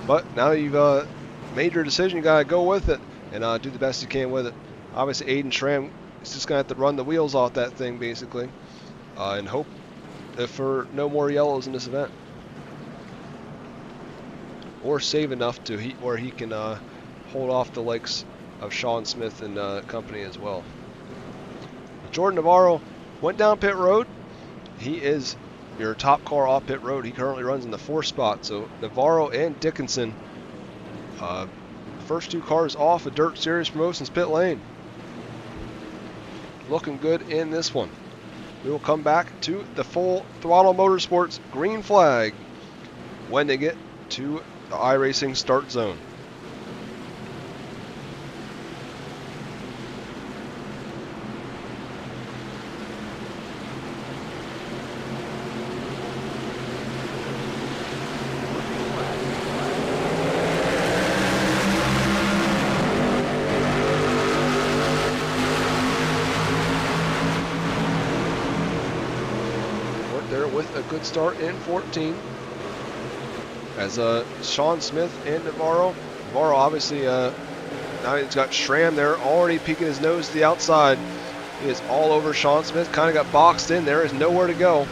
But now you've made your decision, you got to go with it and do the best you can with it. Obviously, Aiden Schramm is just going to have to run the wheels off that thing, basically, and hope for no more yellows in this event. Or save enough to where he can hold off the likes of Sean Smith and company as well. Jordan Navarro went down pit road. He is your top car off pit road. He currently runs in the 4th spot. So Navarro and Dickinson, first two cars off of Dirt Series Promotions pit lane. Looking good in this one. We will come back to the Full Throttle Motorsports green flag when they get to the iRacing start zone. With a good start in 14. as Sean Smith and Navarro. Navarro obviously now he's got Schramm there already peeking his nose to the outside. He is all over Sean Smith, kind of got boxed in there, is nowhere to go.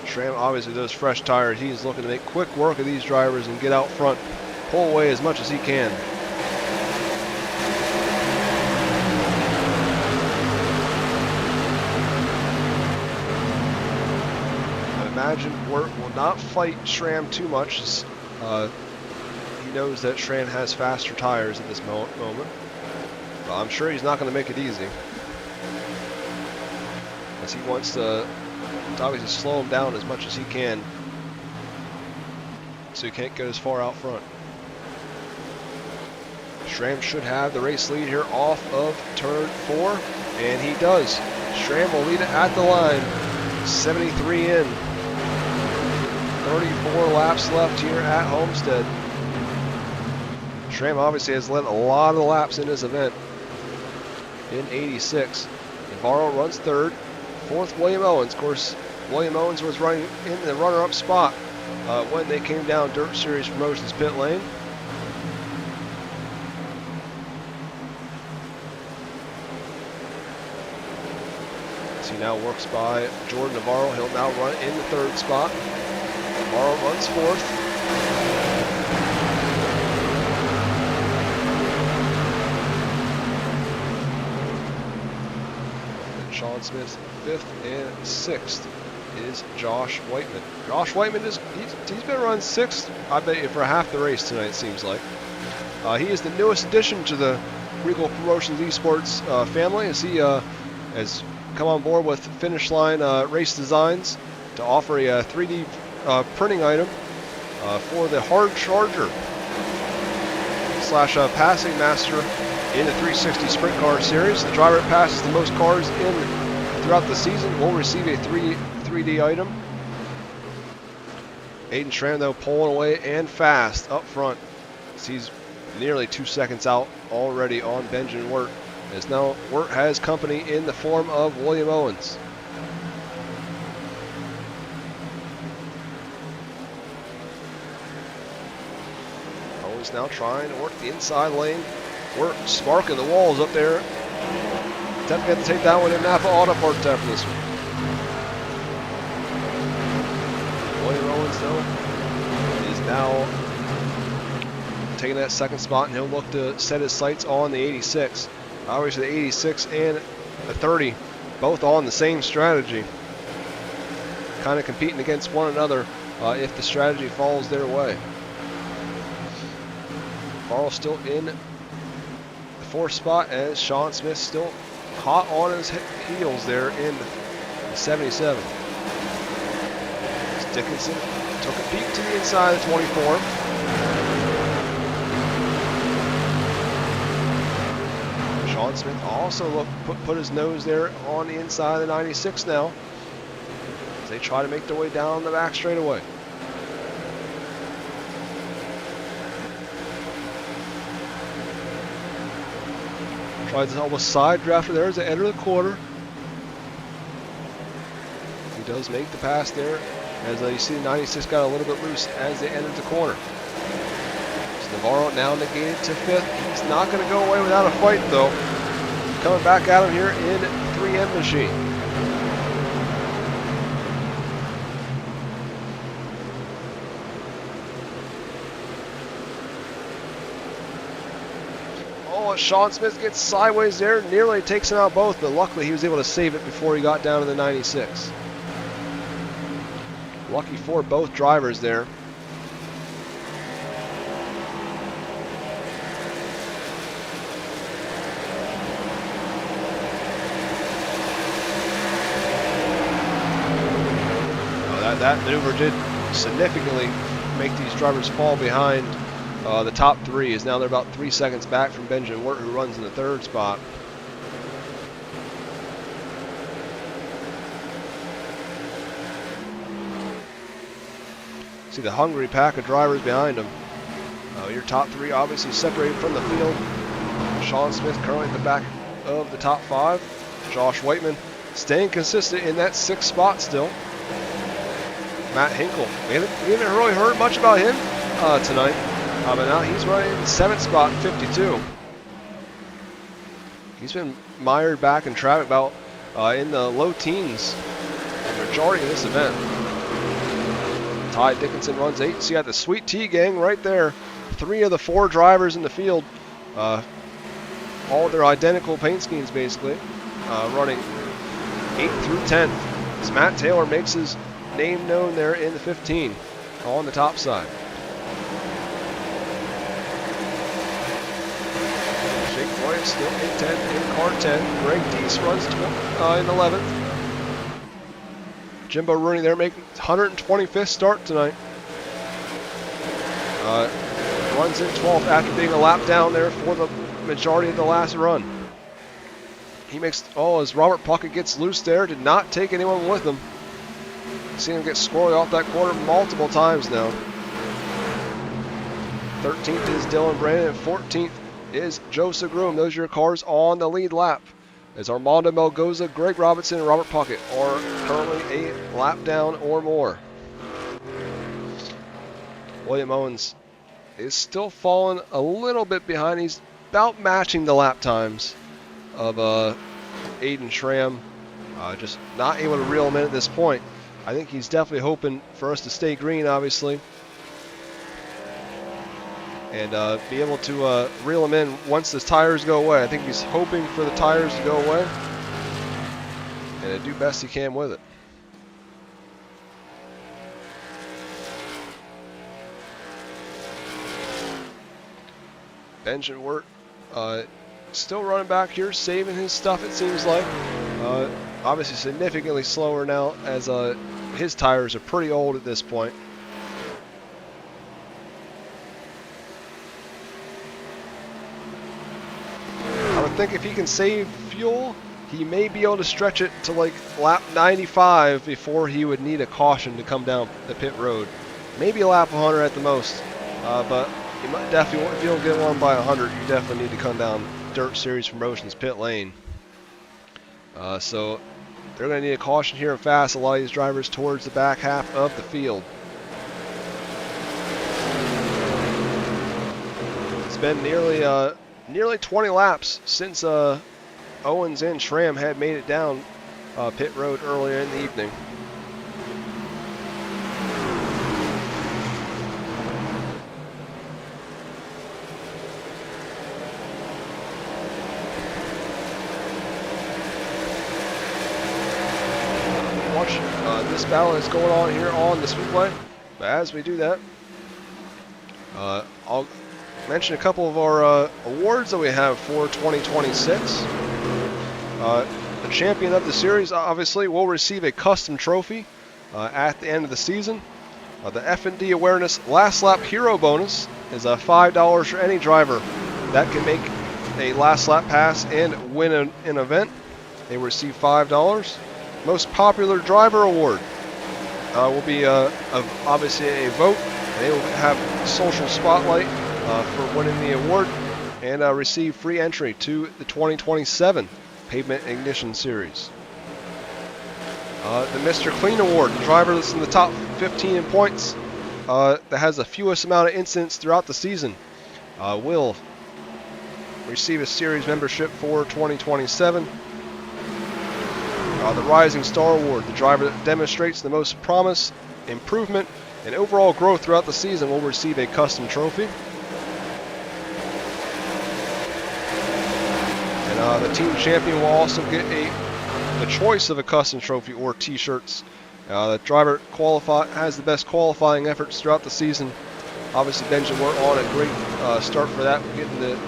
Schramm obviously with those fresh tires, he's looking to make quick work of these drivers and get out front, pull away as much as he can. I imagine Wirt will not fight Schramm too much. He knows that Schramm has faster tires at this moment. But I'm sure he's not going to make it easy, as he wants to obviously slow him down as much as he can, so he can't get as far out front. Schramm should have the race lead here off of turn 4, and he does. Schramm will lead it at the line, 73 in. 34 laps left here at Homestead. Schramm obviously has led a lot of laps in this event in 86. Navarro runs third. Fourth, William Owens. Of course, William Owens was running in the runner-up spot when they came down Dirt Series Promotions pit lane. As he now works by Jordan Navarro, he'll now run in the third spot. Navarro runs fourth. Sean Smith fifth, and sixth is Josh Whiteman. Josh Whiteman he's been running sixth, I bet you, for half the race tonight, it seems like. He is the newest addition to the Reigel Promotions Esports family, as he has come on board with Finish Line Race Designs to offer a 3D printing item for the Hard Charger / Passing Master in the 360 Sprint Car Series. The driver that passes the most cars throughout the season will receive a 3D item. Aiden Schramm, though, pulling away and fast up front. He's nearly 2 seconds out already on Benjamin Wirt, as now Wirt has company in the form of William Owens. Owens now trying to work the inside lane. Wirt sparking the walls up there. Definitely have to take that one in Napa Auto Parts after this one. William Owens, though, is now taking that second spot, and he'll look to set his sights on the 86. Obviously, the 86 and the 30, both on the same strategy, kind of competing against one another if the strategy falls their way. Carl still in the fourth spot, as Sean Smith still hot on his heels there in the 77. Dickinson took a peek to the inside of the 24. Sean Smith also put his nose there on the inside of the 96 now, as they try to make their way down the back straightaway. Tries to almost side drafter there as they enter the quarter. He does make the pass there, as you see the 96 got a little bit loose as they entered the corner. So Navarro now negated to fifth. He's not going to go away without a fight, though. Coming back at him here in 3M Machine. Sean Smith gets sideways there, nearly takes him out both, but luckily he was able to save it before he got down to the 96. Lucky for both drivers there. That maneuver did significantly make these drivers fall behind the top three, as now they're about 3 seconds back from Benjamin Wirt, who runs in the third spot. See the hungry pack of drivers behind him. Your top three obviously separated from the field. Sean Smith currently at the back of the top five. Josh Whiteman staying consistent in that sixth spot still. Matt Hinkle. We haven't really heard much about him tonight, but now he's running in the 7th spot in 52. He's been mired back in traffic about in the low teens the majority of this event. Ty Dickinson runs 8. So you got the Sweet Tea gang right there. 3 of the 4 drivers in the field, all their identical paint schemes basically, running 8 through 10th. As Matt Taylor makes his name known there in the 15 on the top side. Jake Roy still in 10th in car 10. Greg Deese runs in 11th. Jimbo Rooney there making 125th start tonight. Runs in 12th after being a lap down there for the majority of the last run. He makes, as Robert Puckett gets loose there, did not take anyone with him. Seen him get squirrely off that corner multiple times now. 13th is Dylan Brandon, and 14th is Joseph Groom. Those are your cars on the lead lap. As Armando Melgoza, Greg Robinson, and Robert Puckett are currently a lap down or more. William Owens is still falling a little bit behind. He's about matching the lap times of Aiden Schramm. Just not able to reel him in at this point. I think he's definitely hoping for us to stay green, obviously, and be able to reel him in once the tires go away. I think he's hoping for the tires to go away and to do best he can with it. Benjamin Wirt still running back here, saving his stuff, it seems like. Obviously significantly slower now, as his tires are pretty old at this point. I would think if he can save fuel, he may be able to stretch it to like lap 95 before he would need a caution to come down the pit road. Maybe a lap 100 at the most, but you might definitely, if you don't get one by 100, you definitely need to come down Dirt Series Promotions pit lane. So they're going to need a caution here and fast, a lot of these drivers towards the back half of the field. It's been nearly 20 laps since Owens and Schramm had made it down pit road earlier in the evening. This battle is going on here on the speedway. But as we do that, I'll mention a couple of our awards that we have for 2026. The champion of the series obviously will receive a custom trophy at the end of the season. The F&D Awareness Last Lap Hero Bonus is $5 for any driver that can make a last lap pass and win an event. They will receive $5. Most Popular Driver Award will be obviously a vote. They will have social spotlight for winning the award and receive free entry to the 2027 Pavement Ignition Series. The Mr. Clean Award, the driver that's in the top 15 in points that has the fewest amount of incidents throughout the season will receive a series membership for 2027. The Rising Star Award, the driver that demonstrates the most promise, improvement, and overall growth throughout the season will receive a custom trophy. And the team champion will also get the choice of a custom trophy or t-shirts. The driver has the best qualifying efforts throughout the season. Obviously, Benjamin Wirt on a great start for that, getting the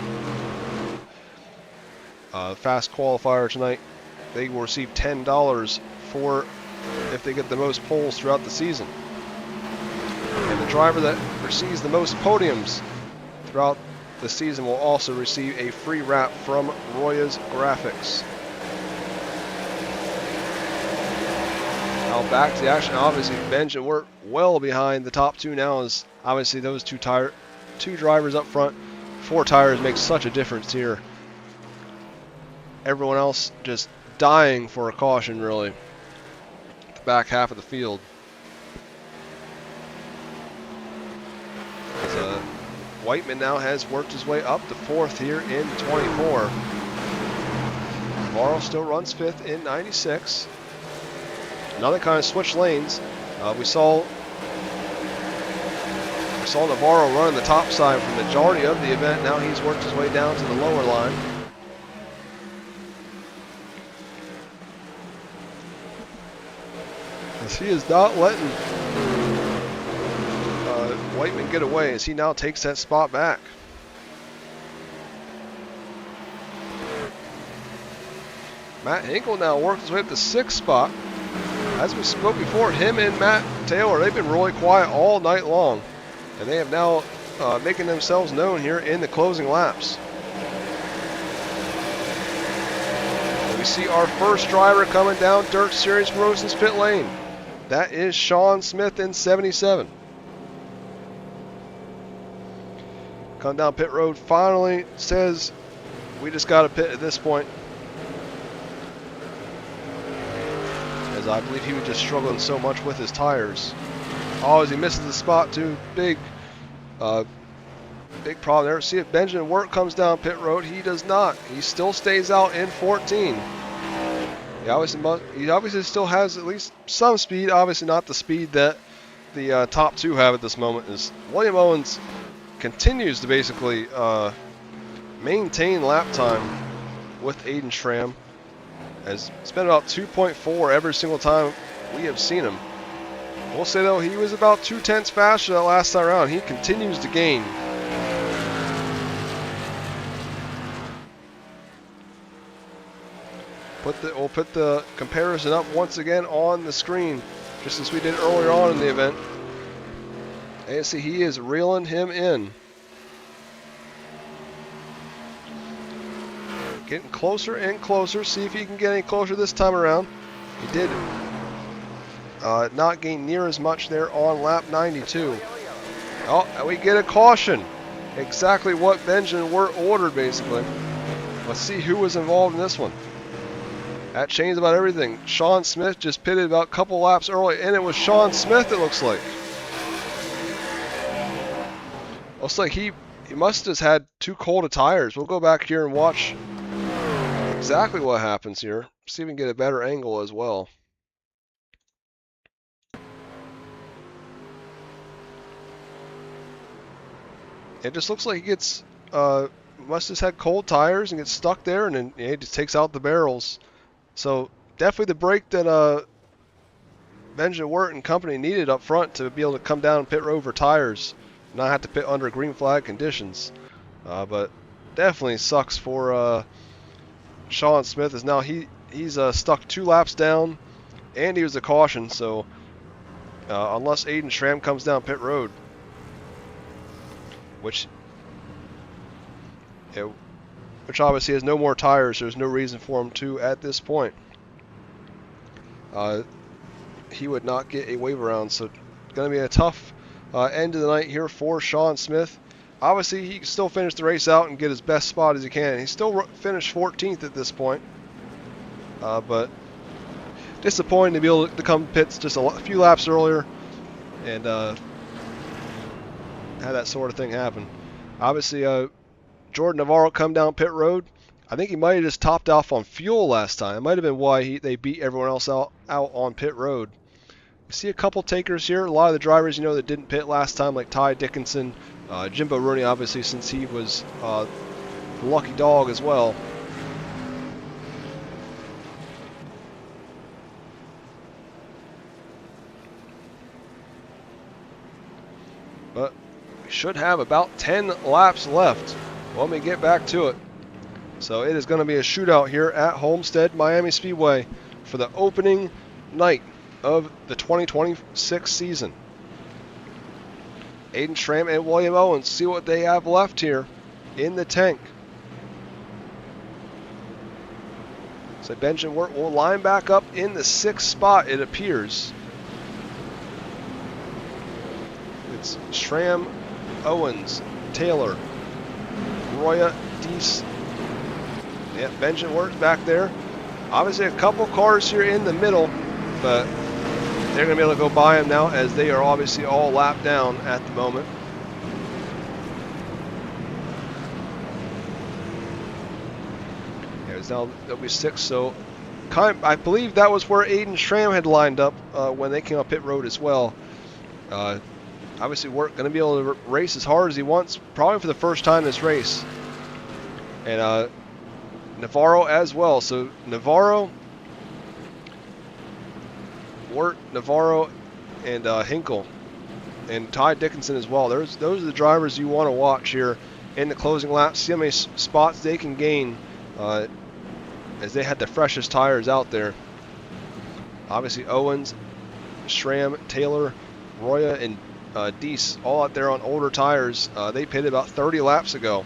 fast qualifier tonight. They will receive $10 for if they get the most poles throughout the season. And the driver that receives the most podiums throughout the season will also receive a free wrap from Roya's Graphics. Now back to the action. Obviously, Benjamin Wirt well behind the top two now, as obviously those two drivers up front. 4 tires makes such a difference here. Everyone else just dying for a caution, really. The back half of the field. Whiteman now has worked his way up to 4th here in 24. Navarro still runs 5th in 96. Now they kind of switch lanes. We saw Navarro running the top side for the majority of the event. Now he's worked his way down to the lower line. As he is not letting Whiteman get away, as he now takes that spot back. Matt Hinkle now works his way up to 6th spot. As we spoke before, him and Matt Taylor, they've been really quiet all night long. And they have now making themselves known here in the closing laps. And we see our first driver coming down Dirt Series Promotions pit lane. That is Sean Smith in 77. Come down pit road, finally says, we just got to pit at this point. As I believe he was just struggling so much with his tires. Oh, as he misses the spot too, big problem there. See if Benjamin Wirt comes down pit road. He does not. He still stays out in 14. He obviously still has at least some speed. Obviously not the speed that the top two have at this moment. As William Owens continues to basically maintain lap time with Aiden Schramm. As it's been about 2.4 every single time we have seen him. We'll say though, he was about 2/10 faster that last time around. He continues to gain. We'll put the comparison up once again on the screen, just as we did earlier on in the event. And see, he is reeling him in. Getting closer and closer. See if he can get any closer this time around. He did not gain near as much there on lap 92. Oh, and we get a caution. Exactly what Benjamin Wirt ordered, basically. Let's see who was involved in this one. That changed about everything. Sean Smith just pitted about a couple laps early, and it was Sean Smith, it looks like. Looks like he must have just had too cold of tires. We'll go back here and watch exactly what happens here. See if we can get a better angle as well. It just looks like he gets, must have had cold tires and gets stuck there, and then he just takes out the barrels. So definitely the brake that Benjamin Wirt and company needed up front to be able to come down and pit road for tires, not have to pit under green flag conditions. But definitely sucks for Sean Smith, as now he's stuck 2 laps down, and he was a caution. So unless Aiden Schramm comes down pit road, which obviously has no more tires, there's no reason for him to at this point. He would not get a wave around, so it's going to be a tough end of the night here for Sean Smith. Obviously, he can still finish the race out and get his best spot as he can. He still finished 14th at this point, but disappointing to be able to come pits just a few laps earlier and have that sort of thing happen. Obviously, Jordan Navarro come down pit road. I think he might have just topped off on fuel last time. It might have been why they beat everyone else out on pit road. We see a couple takers here. A lot of the drivers, that didn't pit last time, like Ty Dickinson, Jimbo Rooney, obviously, since he was the lucky dog as well. But we should have about 10 laps left when we get back to it. So it is going to be a shootout here at Homestead Miami Speedway for the opening night of the 2026 season. Aiden Schramm and William Owens, see what they have left here in the tank. So Benjamin Wirt will line back up in the 6th spot, it appears. It's Schramm, Owens, Taylor, Roya, Deese. Yeah, Benjamin Wirt's back there. Obviously a couple cars here in the middle, but they're going to be able to go by him now, as they are obviously all lapped down at the moment. as now there'll be 6. So I believe that was where 𝐏𝐥𝐿 had lined up when they came up pit road as well. Obviously, we're going to be able to race as hard as he wants, probably for the first time in this race. And Navarro as well. So Navarro, Wirt, Navarro, and 𝐏𝐥𝐻, and Ty Dickinson as well. Those are the drivers you want to watch here in the closing lap. See how many spots they can gain, as they had the freshest tires out there. Obviously, Owens, Schramm, Taylor, Roya, and 𝐑𝐏𝐄𝐒 all out there on older tires. They pitted about 30 laps ago.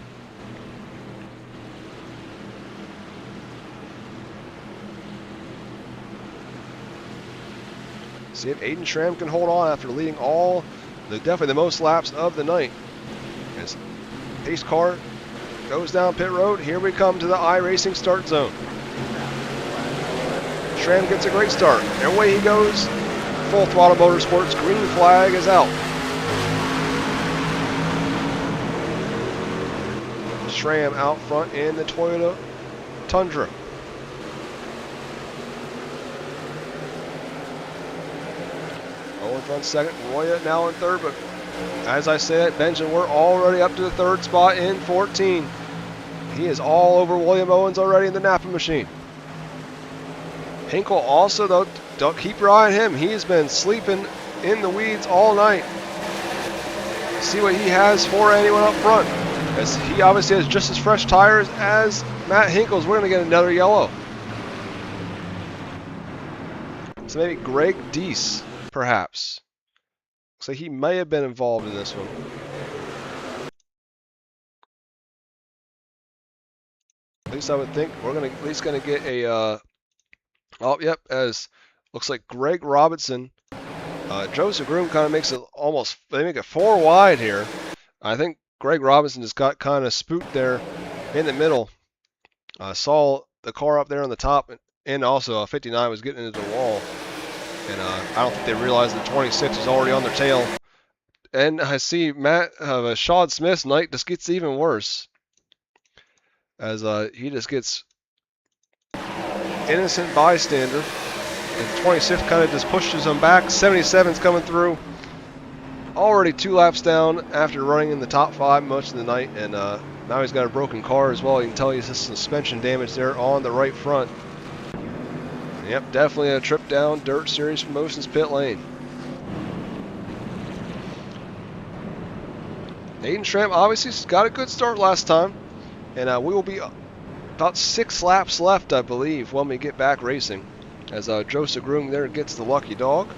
See if Aiden Schramm can hold on after leading definitely the most laps of the night. As pace car goes down pit road, here we come to the iRacing start zone. Schramm gets a great start. And away he goes. Full Throttle Motorsports green flag is out. Schramm out front in the Toyota Tundra. Owens runs second. Roya now in third, but as I said, Benjamin, we're already up to the third spot in 14. He is all over William Owens already in the Napa machine. 𝐏𝐿 also, though, don't keep your eye on him. He's been sleeping in the weeds all night. See what he has for anyone up front, as he obviously has just as fresh tires as Matt 𝐏𝐿's. We're going to get another yellow. So maybe 𝐏𝐥𝐻, perhaps. Looks like he may have been involved in this one. At least I would think we're going to at least going to get a. Oh, yep. As looks like Greg Robinson, Joseph Groom kind of makes it almost. They make it 4 wide here. I think Greg Robinson just got kind of spooked there in the middle. Saw the car up there on the top, and also 59 was getting into the wall. And I don't think they realized that 26 was already on their tail. And I see Sean Smith's night just gets even worse, as he just gets innocent bystander. And 26 kind of just pushes him back. 77's coming through. Already 2 laps down after running in the top 5 most of the night. And now he's got a broken car as well. You can tell he's just suspension damage there on the right front. Yep, definitely a trip down dirt series from Motion's pit lane. Aiden Schramm obviously got a good start last time. And we will be about 6 laps left, I believe, when we get back racing. As Joseph Groom there gets the lucky dog.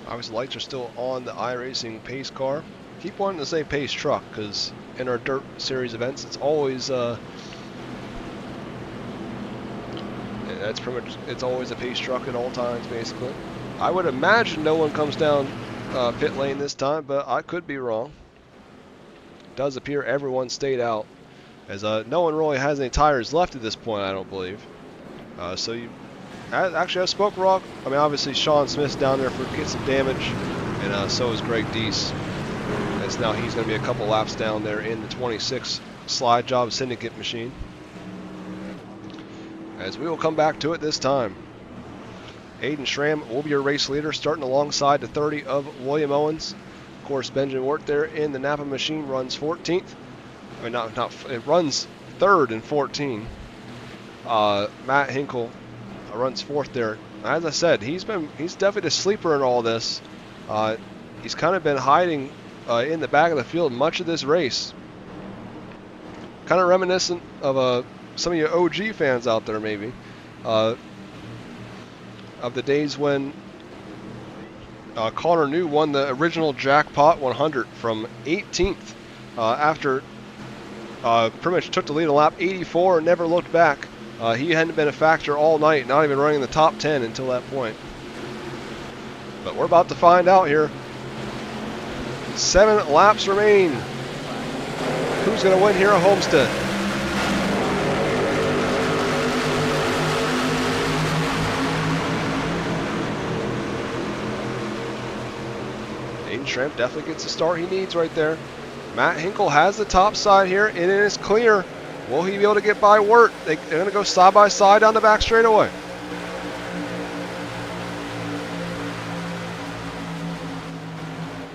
Obviously, lights are still on the iRacing pace car. Keep wanting to say pace truck, because in our dirt series events, it's always that's pretty much, it's always a pace truck at all times, basically. I would imagine no one comes down pit lane this time, but I could be wrong. It does appear everyone stayed out, as no one really has any tires left at this point, I don't believe. So you. Actually, I spoke Rock. I mean, obviously, Sean Smith's down there for getting some damage, and so is Greg 𝐑𝐏𝐻. As now he's going to be a couple laps down there in the 26 slide job syndicate machine. As we will come back to it this time. Aiden Schramm will be your race leader, starting alongside the 30 of William Owens. Of course, Benjamin Wirt there in the Napa machine runs 14th. I mean, it runs 3rd in 14. Matt 𝐏𝐿 runs 4th there. As I said, he's definitely the sleeper in all this. He's kind of been hiding in the back of the field much of this race. Kind of reminiscent of some of your OG fans out there, maybe. of the days when Connor New won the original Jackpot 100 from 18th after pretty much took the lead on lap 84 and never looked back. He hadn't been a factor all night, not even running the top 10 until that point. But we're about to find out here. 7 laps remain. Who's going to win here at Homestead? Schramm definitely gets the start he needs right there. Matt Hinkle has the top side here, and it is clear. Will he be able to get by Wirt? They're going to go side by side down the back straightaway.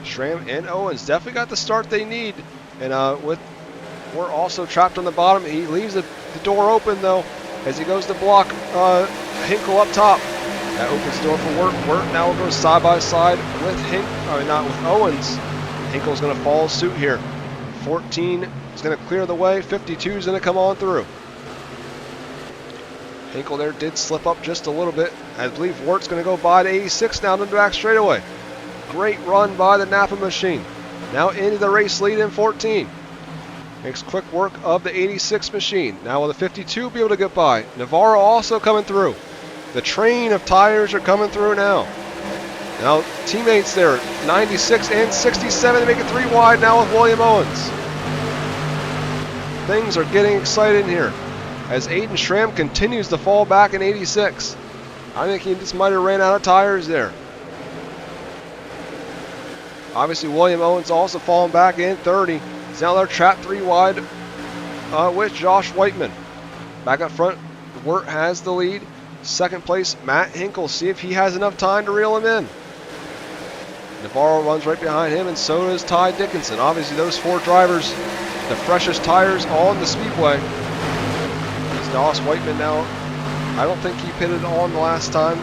Schramm and Owens definitely got the start they need, and we're also trapped on the bottom. He leaves the door open though as he goes to block Hinkle up top. That opens the door for Wirt. Wirt now will go side by side with with Owens. Hinkle's going to follow suit here. 14 is going to clear the way. 52 is going to come on through. Hinkle there did slip up just a little bit. I believe Wirt's going to go by to 86 down the back straightaway. Great run by the Napa machine. Now into the race lead in 14. Makes quick work of the 86 machine. Now will the 52 be able to get by? Navarro also coming through. The train of tires are coming through now. Now teammates there, 96 and 67 to make it 3 wide now with William Owens. Things are getting exciting here as Aiden Schramm continues to fall back in 86. I think he just might have ran out of tires there. Obviously William Owens also falling back in 30. He's now there trapped 3 wide with Josh Whiteman. Back up front, Wirt has the lead. Second place, Matt Hinkle. See if he has enough time to reel him in. Navarro runs right behind him, and so does Ty Dickinson. Obviously, those 4 drivers, the freshest tires on the speedway. As Josh Whiteman now, I don't think he pitted on the last time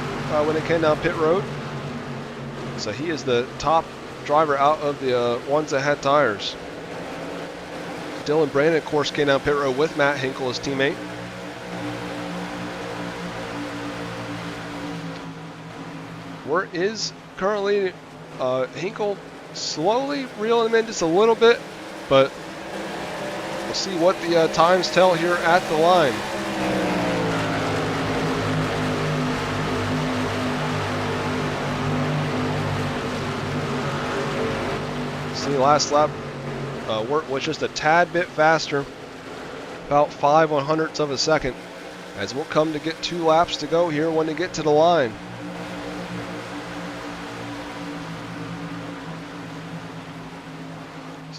when it came down pit road. So he is the top driver out of the ones that had tires. Dylan Brandon, of course, came down pit road with Matt Hinkle, his teammate. Wirt is currently Hinkle slowly reeling him in just a little bit, but we'll see what the times tell here at the line. See, last lap Wirt was just a tad bit faster, about 5/100ths of a second, as we'll come to get 2 laps to go here when they get to the line.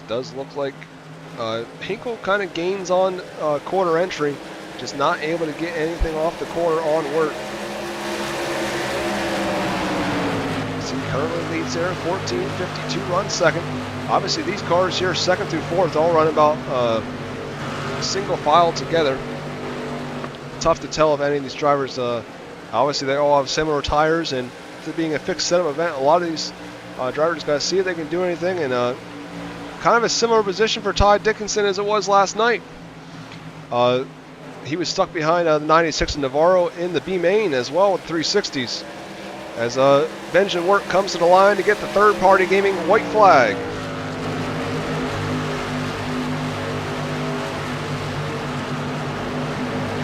Does look like Hinkle kind of gains on corner entry, just not able to get anything off the corner on Wirt. So he currently leads there, 14:52 runs second. Obviously these cars here, second through fourth, all run about single file together. Tough to tell if any of these drivers, obviously they all have similar tires, and to being a fixed setup event, a lot of these drivers got to see if they can do anything, and kind of a similar position for Ty Dickinson as it was last night. He was stuck behind the 96 and Navarro in the B main as well with 360s. As Benjamin Wirt comes to the line to get the third-party gaming white flag.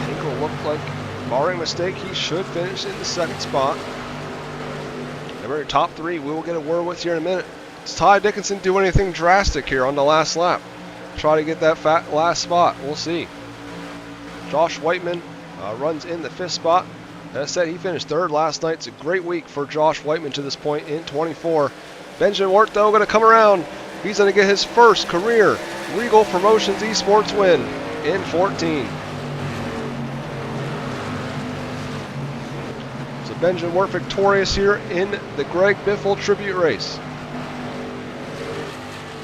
Hinkle looked like, barring mistake, he should finish in the second spot. Remember, top 3 we will get a word with here in a minute. Does Ty Dickinson do anything drastic here on the last lap? Try to get that last spot. We'll see. Josh Whiteman runs in the 5th spot. As I said, he finished 3rd last night. It's a great week for Josh Whiteman to this point in 24. Benjamin Wirt, though, going to come around. He's going to get his first career Reigel Promotions Esports win in 14. So Benjamin Wirt victorious here in the Greg Biffle Tribute Race.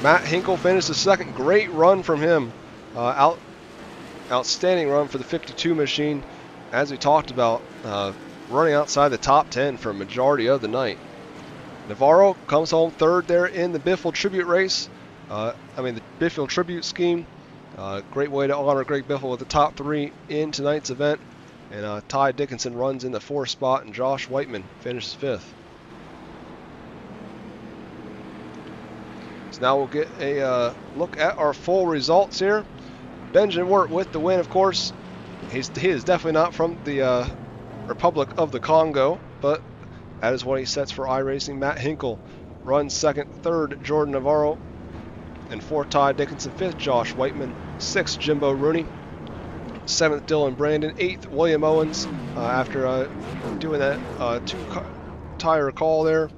Matt Hinkle finished the second. Great run from him. Outstanding run for the 52 machine. As we talked about, running outside the top 10 for a majority of the night. Navarro comes home 3rd there in the Biffle Tribute race. The Biffle Tribute scheme. Great way to honor Greg Biffle with the top 3 in tonight's event. And Ty Dickinson runs in the 4th spot, and Josh Whiteman finishes 5th. So now we'll get a look at our full results here. Benjamin Wirt with the win, of course. He is definitely not from the Republic of the Congo, but that is what he sets for iRacing. Matt Hinkle runs 2nd, 3rd Jordan Navarro, and 4th Ty Dickinson, 5th Josh Whiteman, 6th Jimbo Rooney, 7th Dylan Brandon, 8th William Owens after doing that 2-tire call there,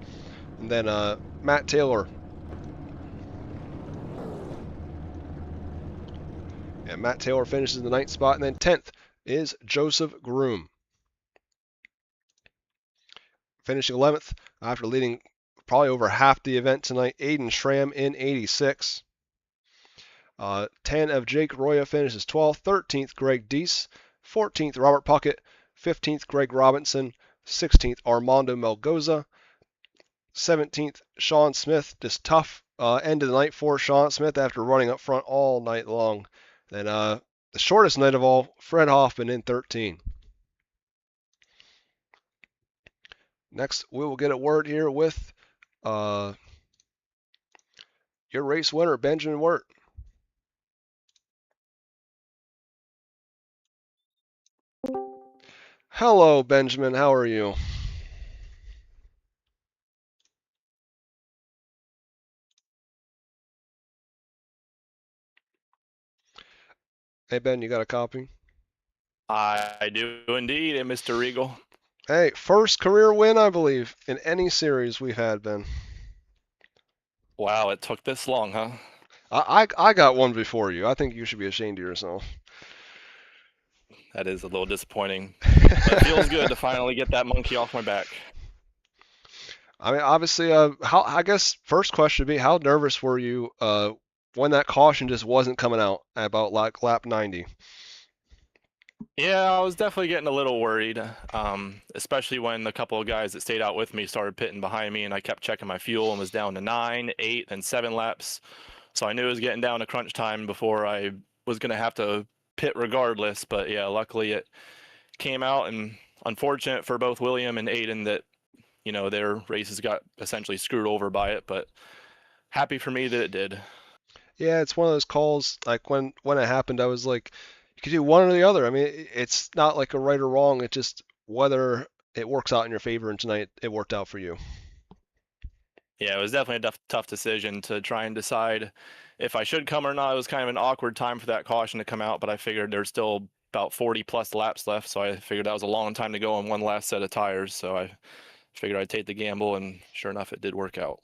and then Matt Taylor. And Matt Taylor finishes in the 9th spot, and then 10th is Joseph Groom. Finishing 11th after leading probably over half the event tonight, Aiden Schramm in 86. 10 of Jake Roya finishes 12th, 13th Greg Deese, 14th Robert Puckett, 15th Greg Robinson, 16th Armando Melgoza, 17th Sean Smith. Just tough end of the night for Sean Smith after running up front all night long. Then the shortest night of all, Fred Hoffman in 13. Next, we will get a word here with your race winner, Benjamin Wirt. Hello, Benjamin. How are you? Hey, Ben, you got a copy? I do indeed, Mr. Reigel. Hey, first career win, I believe, in any series we've had, Ben. Wow, it took this long, huh? I got one before you. I think you should be ashamed of yourself. That is a little disappointing. It feels good to finally get that monkey off my back. I mean, obviously, I guess first question would be, how nervous were you when that caution just wasn't coming out at about like lap 90? Yeah, I was definitely getting a little worried, especially when a couple of guys that stayed out with me started pitting behind me, and I kept checking my fuel and was down to 9, 8, and 7 laps. So I knew it was getting down to crunch time before I was going to have to pit regardless. But yeah, luckily it came out, and unfortunate for both William and Aiden that, you know, their races got essentially screwed over by it, but happy for me that it did. Yeah, it's one of those calls, like when it happened, I was like, you could do one or the other. I mean, it's not like a right or wrong. It's just whether it works out in your favor, and tonight it worked out for you. Yeah, it was definitely a tough decision to try and decide if I should come or not. It was kind of an awkward time for that caution to come out, but I figured there's still about 40 plus laps left, so I figured that was a long time to go on one last set of tires, so I figured I'd take the gamble, and sure enough, it did work out.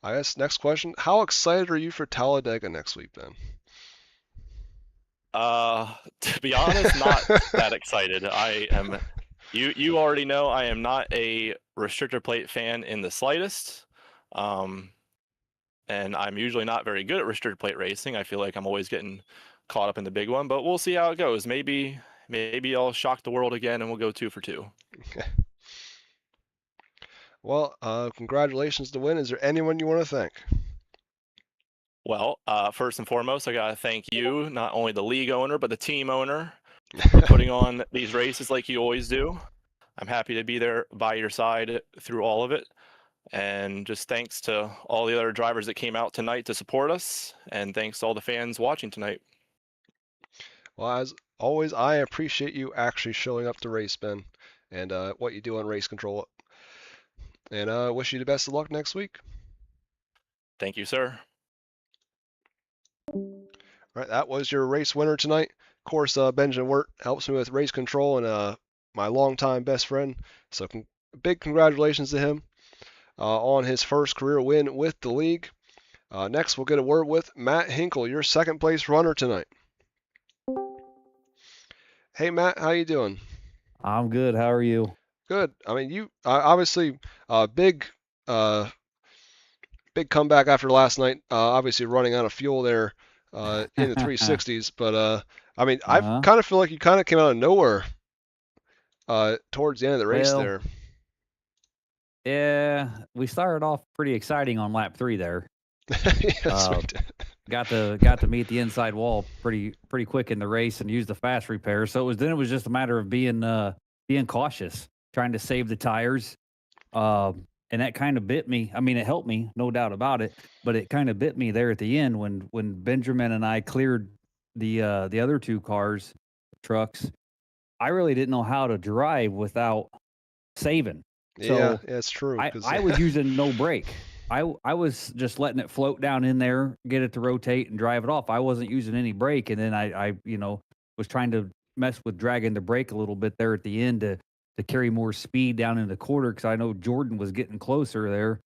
I guess next question, how excited are you for Talladega next week, Ben? To be honest, not that excited. I am, you already know I am not a restrictor plate fan in the slightest. And I'm usually not very good at restrictor plate racing. I feel like I'm always getting caught up in the big one, but we'll see how it goes. Maybe I'll shock the world again and we'll go 2 for 2. Well, congratulations to win. Is there anyone you want to thank? Well, first and foremost, I got to thank you, not only the league owner, but the team owner, for putting on these races like you always do. I'm happy to be there by your side through all of it. And just thanks to all the other drivers that came out tonight to support us. And thanks to all the fans watching tonight. Well, as always, I appreciate you actually showing up to race, Ben, and what you do on race control. And wish you the best of luck next week. Thank you, sir. All right, that was your race winner tonight. Of course, Benjamin Wirt helps me with race control and my longtime best friend. So big congratulations to him on his first career win with the league. Next, we'll get a word with Matt Hinkle, your second place runner tonight. Hey, Matt, how you doing? I'm good. How are you? Good. I mean, you obviously big comeback after last night. Obviously running out of fuel there in the 360s, but I mean, I kind of feel like you kind of came out of nowhere towards the end of the race there. Yeah, we started off pretty exciting on lap 3 there. Yes, we did. got to meet the inside wall pretty quick in the race and use the fast repair. So it was just a matter of being cautious, trying to save the tires. And that kind of bit me. I mean, it helped me, no doubt about it, but it kind of bit me there at the end when Benjamin and I cleared the other two cars, trucks. I really didn't know how to drive without saving. Yeah, So it's true. I was using no brake. I was just letting it float down in there, get it to rotate and drive it off. I wasn't using any brake, and then I was trying to mess with dragging the brake a little bit there at the end to carry more speed down in the quarter because I know Jordan was getting closer there.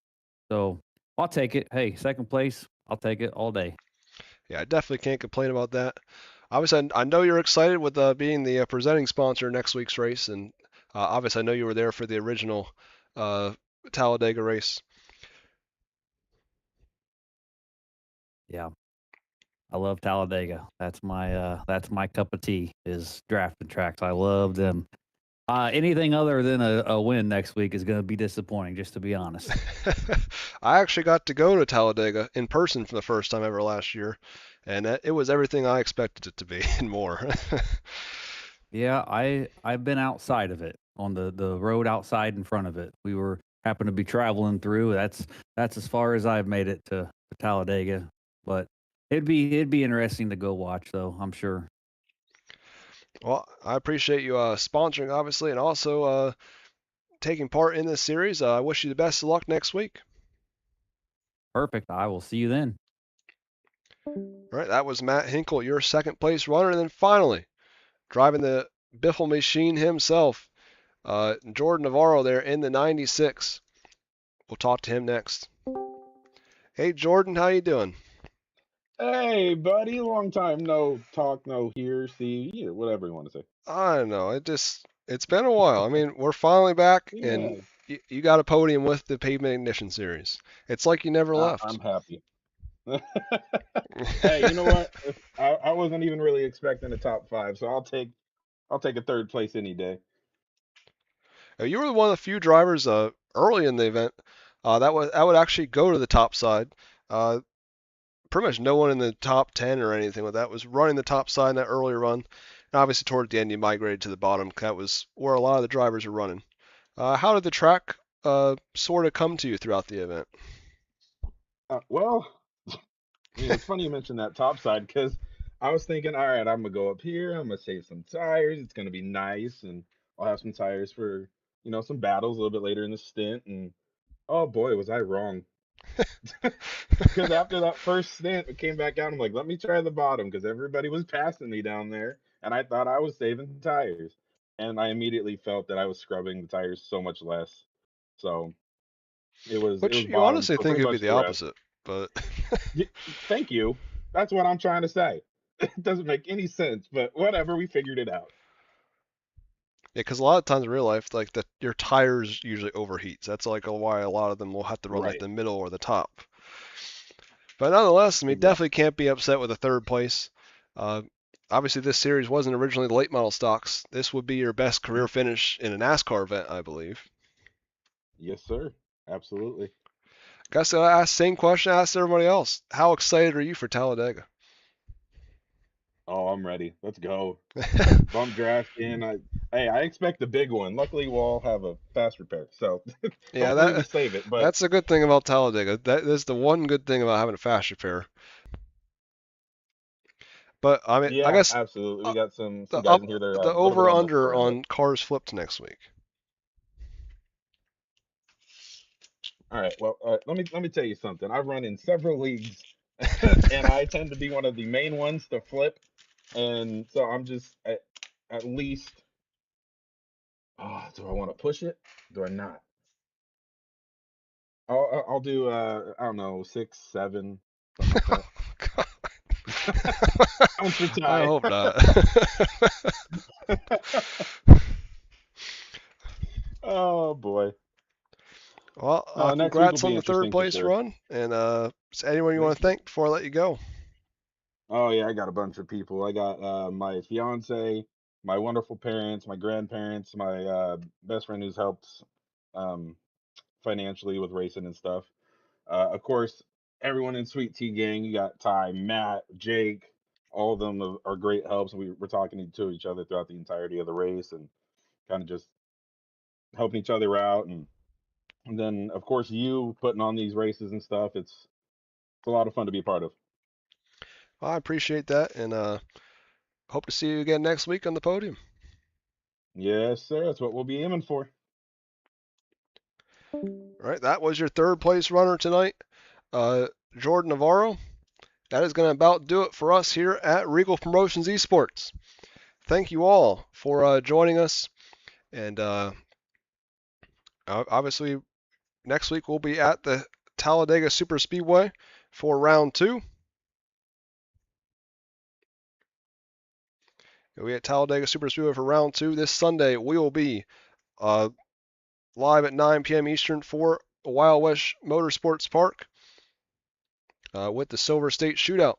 So I'll take it. Hey, second place, I'll take it all day. Yeah, I definitely can't complain about that. Obviously, I know you're excited with being the presenting sponsor next week's race, and obviously, I know you were there for the original Talladega race. Yeah, I love Talladega. That's my cup of tea is drafting tracks. I love them. Anything other than a win next week is going to be disappointing, just to be honest. I actually got to go to Talladega in person for the first time ever last year, and it was everything I expected it to be and more. Yeah, I've been outside of it on the road outside in front of it. We happened to be traveling through. That's as far as I've made it to Talladega, but it'd be interesting to go watch though, I'm sure. Well, I appreciate you sponsoring, obviously, and also taking part in this series. I wish you the best of luck next week. Perfect. I will see you then. All right, that was Matt Hinkle, your second place runner, and then finally driving the Biffle machine himself, Jordan Navarro there in the 96. We'll talk to him next. Hey, Jordan, how you doing? Hey, buddy, long time no talk, no hear, see, whatever you want to say. I don't know. It's been a while. I mean, we're finally back, and Yeah, you got a podium with the Pavement Ignition Series. It's like you never left. I'm happy. Hey, you know what? I wasn't even really expecting a top five, so I'll take a third place any day. You were one of the few drivers early in the event that would actually go to the top side. Pretty much no one in the top 10 or anything with that was running the top side in that earlier run. And obviously, toward the end, you migrated to the bottom. That was where a lot of the drivers are running. How did the track sort of come to you throughout the event? Well, it's funny you mentioned that top side because I was thinking, all right, I'm gonna go up here, I'm gonna save some tires, it's gonna be nice, and I'll have some tires for some battles a little bit later in the stint. And oh boy, was I wrong. Because after that first stint, it came back out. I'm like, let me try the bottom because everybody was passing me down there, and I thought I was saving tires, and I immediately felt that I was scrubbing the tires so much less. So it Which was you bottom honestly for think pretty would be much the the rest. opposite, but Thank you. That's what I'm trying to say. It doesn't make any sense, but whatever. We figured it out. yeah, because a lot of times in real life, like your tires usually overheats. That's like why a lot of them will have to run like Right. the middle or the top. But nonetheless, I mean, Exactly. definitely can't be upset with a third place. Uh, Obviously, this series wasn't originally the late model stocks. This would be your best career finish in a NASCAR event, I believe. Yes, sir. Absolutely. Guess I asked the same question I asked everybody else. How excited are you for Talladega? Oh, I'm ready. Let's go. Bump draft in. I expect the big one. Luckily, we'll all have a fast repair, so Yeah, hopefully we save it. But that's a good thing about Talladega. That is the one good thing about having a fast repair. But I mean, I yeah, guess absolutely. We got some the guys in here that are the a little bit over on the under slower end. on cars flipped next week. All right. Well, let me tell you something. I've run in several leagues, and I tend to be one of the main ones to flip. And so I'm just at least. Oh, do I want to push it? Do I not? I'll do I don't know 6, 7, something like that. Going for I tie. hope not. Oh boy. Well, Next week will congrats be on the third interesting for place sure. run. And is anyone you want Thank to you. thank before I let you go? Oh yeah, I got a bunch of people. I got my fiance, my wonderful parents, my grandparents, my best friend who's helped um, financially with racing and stuff. Of course, everyone in Sweet Tea Gang. You got Ty, Matt, Jake. All of them are great helps. We're talking to each other throughout the entirety of the race and kind of just helping each other out. And then, of course, you putting on these races and stuff. It's a lot of fun to be a part of. Well, I appreciate that, and hope to see you again next week on the podium. Yes, sir. That's what we'll be aiming for. All right, that was your third place runner tonight, Jordan Navarro. That is going to about do it for us here at Reigel Promotions Esports. Thank you all for joining us, and obviously next week we'll be at the Talladega Super Speedway for round 2. We'll be at Talladega Super Speedway for round 2 this Sunday. We will be live at 9 p.m. Eastern for Wild West Motorsports Park with the Silver State Shootout.